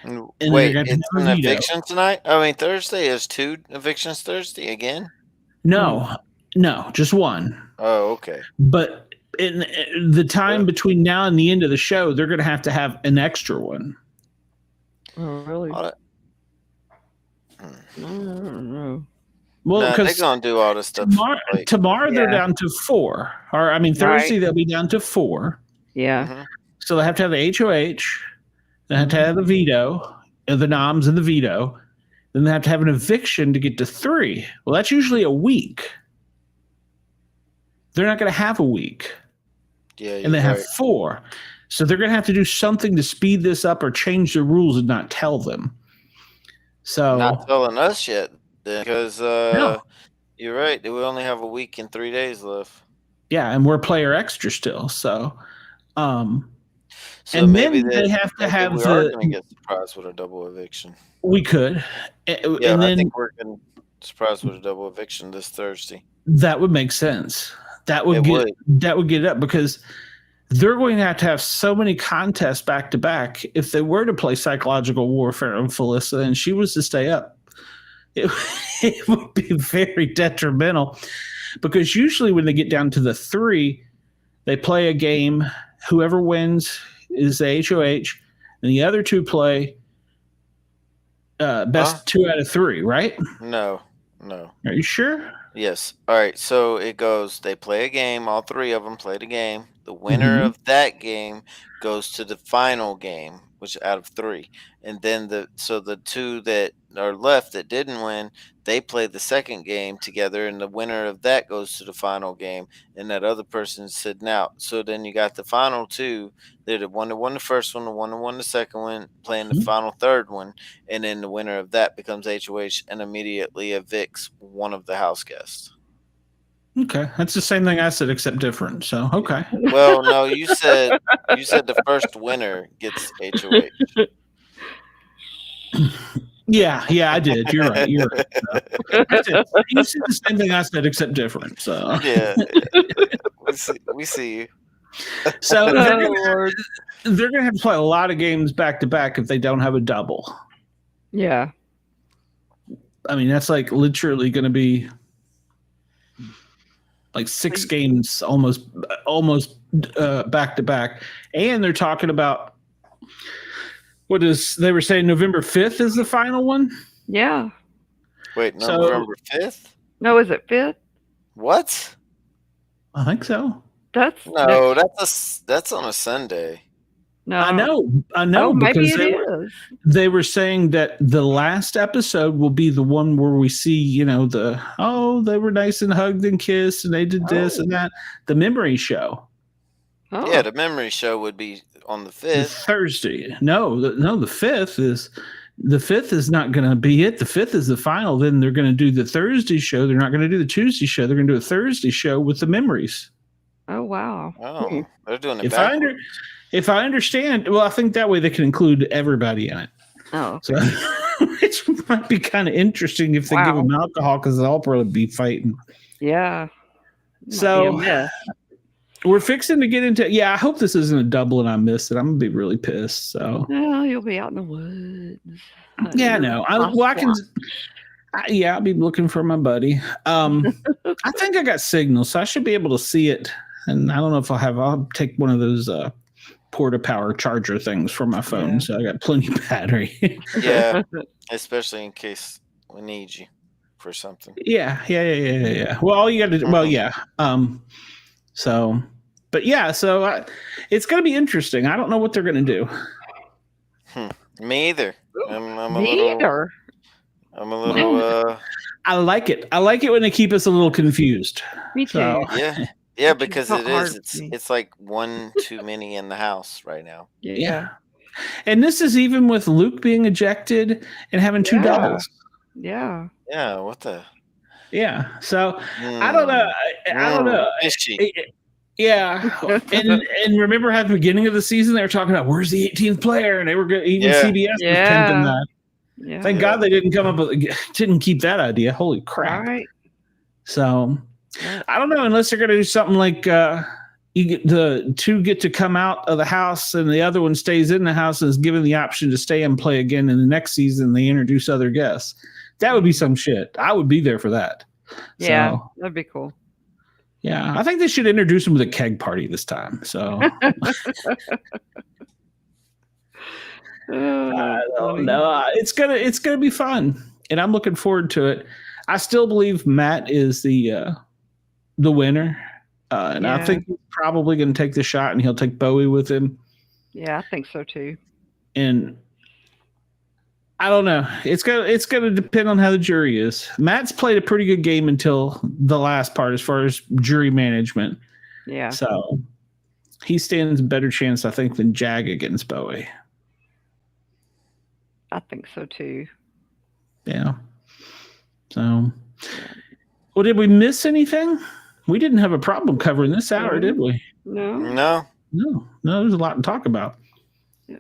And And wait, they're gonna it's have an a veto. eviction tonight? I mean, Thursday is 2 evictions Thursday again? No, just one. Oh, okay. But in the time between now and the end of the show, they're going to have an extra one. Oh, really? All right. I don't know. Well, No, they're because going to do all this stuff. tomorrow they're Yeah. down to 4. Or I mean, Thursday Right. they'll be down to 4. Yeah. Mhm. So they have to have the HOH. They have to have the veto, the noms and the veto. Then they have to have an eviction to get to 3. Well, that's usually a week. They're not going to have a week. Yeah, And they have 4. So they're going to have to do something to speed this up or change the rules and not tell them. So not telling us yet, because No. you're right. We only have a week and 3 days left. yeah, and we're player extra still. So So and maybe then they have to maybe have we are the going to get surprised with a double eviction. we could. Yeah, And I then think we're getting surprised with a double eviction this Thursday. that would make sense. That would get it up because they're going to have so many contests back to back. If they were to play psychological warfare on Felissa and she was to stay up, it would be very detrimental because usually when they get down to the 3, they play a game. Whoever wins is the HOH, and the other 2 play best 2 out of 3, right? No. Are you sure? Yes. All right. So it goes, they play a game. All 3 of them play the game. The winner Mhm. of that game goes to the final game, which out of 3. And then the 2 that are left that didn't win, they play the second game together. And the winner of that goes to the final game. And that other person's sitting out. So then you got the final 2. They're the one that won the first one, the one that won the second one, playing the Mhm. final third one. And then the winner of that becomes HOH and immediately evicts one of the house guests. Okay, that's the same thing I said except different. So okay. Well, no, you said the first winner gets HOH. Yeah, I did. You're right. You said the same thing I said except different. So Yeah. We see you. so Oh, Lord. they're gonna have to play a lot of games back to back if they don't have a double. Yeah. I mean, that's like literally going to be like 6 games almost back to back. And they're talking about they were saying November 5th is the final one. Yeah. Wait, So- November 5th? No, is it 5th? What? I think so. That's No, that's on a Sunday. no. I know Oh, maybe because it is. they were saying that the last episode will be the one where we see, they were nice and hugged and kissed and they did this and that. The memory show. Oh. Yeah, the memory show would be on the The 5th. Thursday. No, the 5th is not going to be it. The 5th is the final. Then they're going to do the Thursday show. They're not going to do the Tuesday show. They're going to do a Thursday show with the memories. Oh, wow. Oh, they're doing it If I backwards. if I understand, well, I think that way they can include everybody in it. Oh. So which might be kind of interesting if they give Wow. them alcohol because they'll probably be fighting. Yeah. Might So- be a mess. We're fixing to get into. Yeah, I hope this isn't a double and I missed it. I'm gonna be really pissed. So Well, you'll be out in the woods. yeah, no, I'll be looking for my buddy. I think I got signal, so I should be able to see it. And I don't know if I'll take one of those porta power charger things for my phone, Yeah. so I got plenty of battery. Yeah, especially in case we need you for something. Yeah. Well, all you got to do. Well, yeah. So, But yeah, so it's going to be interesting. I don't know what they're going to do. Me either. Either. I'm a little. I like it. I like it when they keep us a little confused. Me too. So, Yeah, because not it hard is. for me. It's like one too many in the house right now. yeah. And this is even with Luke being ejected and having two doubles. Yeah. Yeah. What the? Yeah. So I don't know. I don't know. Fishy. Yeah. and remember at the beginning of the season, they were talking about where's the 18th player, and they were even CBS was pimping that. Yeah. Thank God they didn't didn't keep that idea. Holy crap. Right. So I don't know, unless they're going to do something like the two get to come out of the house and the other one stays in the house and is given the option to stay and play again in the next season. They introduce other guests. That would be some shit. I would be there for that. Yeah, so, that'd be cool. Yeah, I think they should introduce them with a keg party this time. So I don't know. It's gonna be fun, and I'm looking forward to it. I still believe Matt is the winner, and I think he's probably going to take the shot, and he'll take Bowie with him. Yeah, I think so too. And I don't know. It's gonna depend on how the jury is. Matt's played a pretty good game until the last part, as far as jury management. Yeah. So he stands a better chance, I think, than Jag against Bowie. I think so too. Yeah. So, well, did we miss anything? We didn't have a problem covering this hour, did we? No. There's a lot to talk about. Yeah.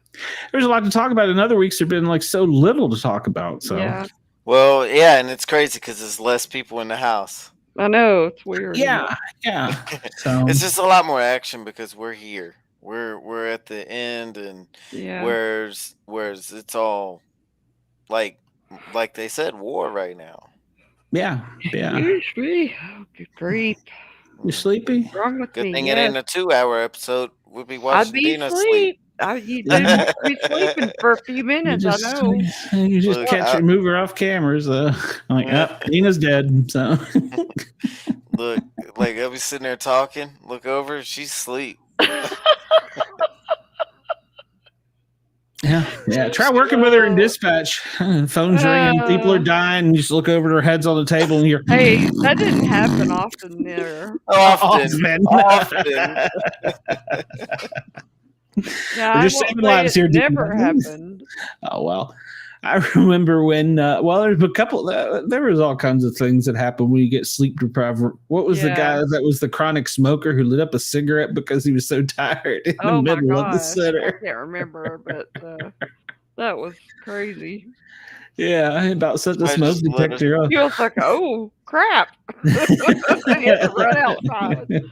There's a lot to talk about. In other weeks, there've been like so little to talk about. So, well, yeah, and it's crazy because there's less people in the house. I know, it's weird. Yeah. So it's just a lot more action because we're here. We're at the end, and whereas it's all like they said, war right now. Yeah. Usually, good grief. You sleepy? What's wrong with Good me? thing it ain't a 2-hour episode. We'll be watching Deana sleep. You'd be sleeping for a few minutes. I know. You just move her off cameras. I'm like, Deana's dead. So look, like I'll be sitting there talking. Look over, she's asleep. Yeah. Try working with her in dispatch. Phone's ringing, people are dying, and you just look over to her head's on the table and you're hey, that didn't happen often there. Often. Yeah, we're just saving lives here. Never happened. Oh well. I remember when there's a couple there was all kinds of things that happen when you get sleep deprived. What was the guy that was the chronic smoker who lit up a cigarette because he was so tired in the middle of the center? I can't remember, but that was crazy. Yeah, about set the smoke detector off. He was like, oh crap. He had to run outside.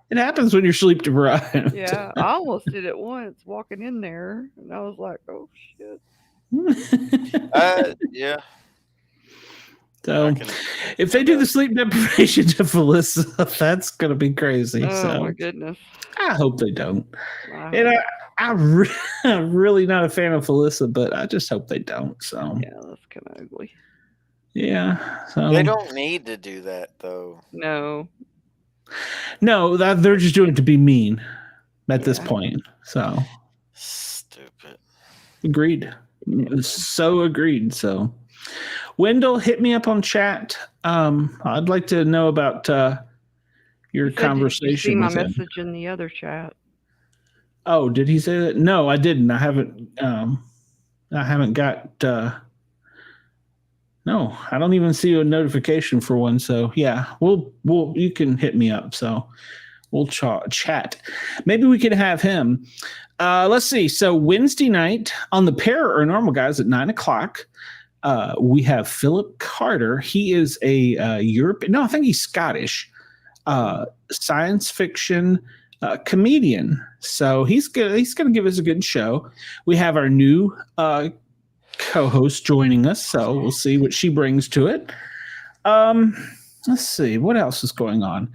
It happens when you're sleep deprived. Yeah, I almost did it once walking in there, and I was like, "Oh shit!" Yeah. So, if they do the sleep deprivation to Felissa, that's gonna be crazy. Oh my goodness! I hope they don't. And I'm really not a fan of Felissa, but I just hope they don't. So yeah, that's kind of ugly. Yeah. So they don't need to do that though. No, they're just doing it to be mean at this point. So stupid. Agreed. So agreed. So Wendell, hit me up on chat. I'd like to know about your conversation. Did you see my with him. message in the other chat? Oh, did he say that? No, I didn't. I haven't got. No, I don't even see a notification for one. So yeah, you can hit me up. So we'll chat. Maybe we could have him. Let's see. So Wednesday night on the Pair or Normal Guys at 9:00, we have Philip Carter. He is a European. No, I think he's Scottish. Science fiction comedian. So he's gonna give us a good show. We have our new co-host joining us, so we'll see what she brings to it. Let's see what else is going on.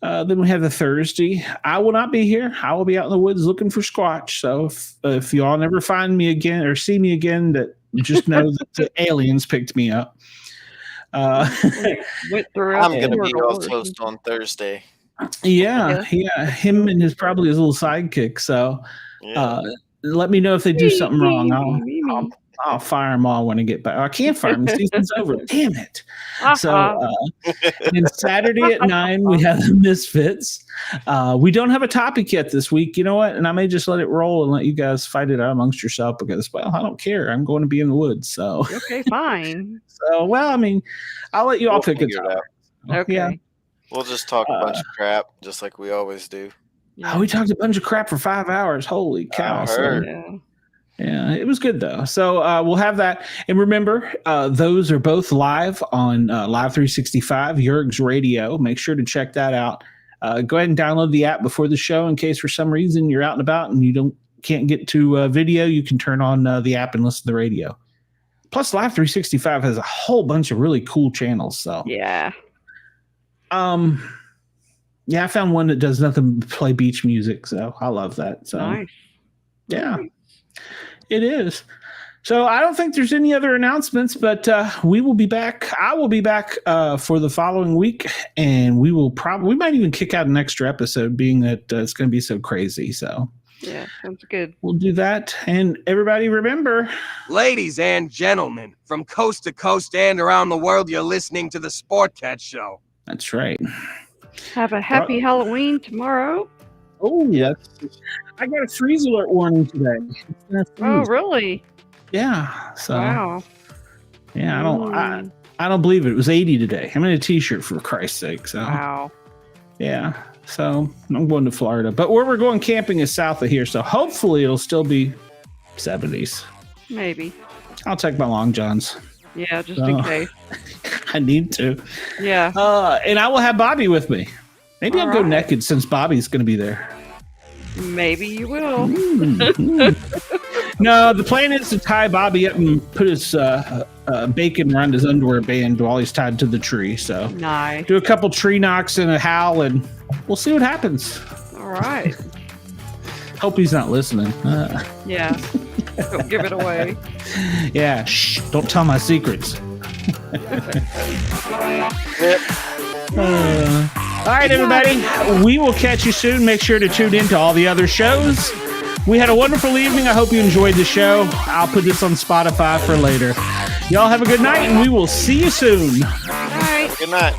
Then we have the Thursday. I will not be here. I will be out in the woods looking for Squatch. So if you all never find me again or see me again, that just know that the aliens picked me up. I'm going to be your host on Thursday. Yeah, him and probably his little sidekick. So, let me know if they do something wrong. I'll fire them all when I get back. I can't fire them. The season's over. Damn it. So, and Saturday at 9, we have the Misfits. We don't have a topic yet this week. You know what? And I may just let it roll and let you guys fight it out amongst yourself because, well, I don't care. I'm going to be in the woods. So, okay, fine. So, well, I mean, I'll let you all pick it out. Okay. Yeah. We'll just talk a bunch of crap, just like we always do. Yeah. Oh, we talked a bunch of crap for 5 hours. Holy cow. I heard. Yeah, it was good though. So we'll have that. And remember, those are both live on Live 365, Yerg's Radio. Make sure to check that out. Go ahead and download the app before the show in case for some reason you're out and about and you can't get to video. You can turn on the app and listen to the radio. Plus, Live 365 has a whole bunch of really cool channels. So yeah. Yeah, I found one that does nothing but play beach music. So I love that. So nice. Yeah. It is. So I don't think there's any other announcements, but we will be back. I will be back for the following week, and we might even kick out an extra episode, being that it's going to be so crazy. So yeah, sounds good. We'll do that. And everybody remember, ladies and gentlemen, from coast to coast and around the world, you're listening to the Sportcat Show. That's right. Have a happy Halloween tomorrow. Oh yes. I got a freeze alert warning today. Oh, really? Yeah. So. Wow. Yeah, I don't believe it. It was 80 today. I'm in a t-shirt for Christ's sake. So. Wow. Yeah. So I'm going to Florida, but where we're going camping is south of here. So hopefully it'll still be 70s. Maybe. I'll take my long johns. Yeah, just in case. I need to. Yeah. And I will have Bobby with me. Maybe I'll go naked since Bobby's going to be there. Maybe you will. No, the plan is to tie Bobby up and put his bacon around his underwear band while he's tied to the tree. So nice. Do a couple tree knocks and a howl, and we'll see what happens. All right. Hope he's not listening. Yeah. Don't give it away. Yeah. Shh. Don't tell my secrets. All right, everybody. We will catch you soon. Make sure to tune in to all the other shows. We had a wonderful evening. I hope you enjoyed the show. I'll put this on Spotify for later. Y'all have a good night, and we will see you soon. All right. Good night.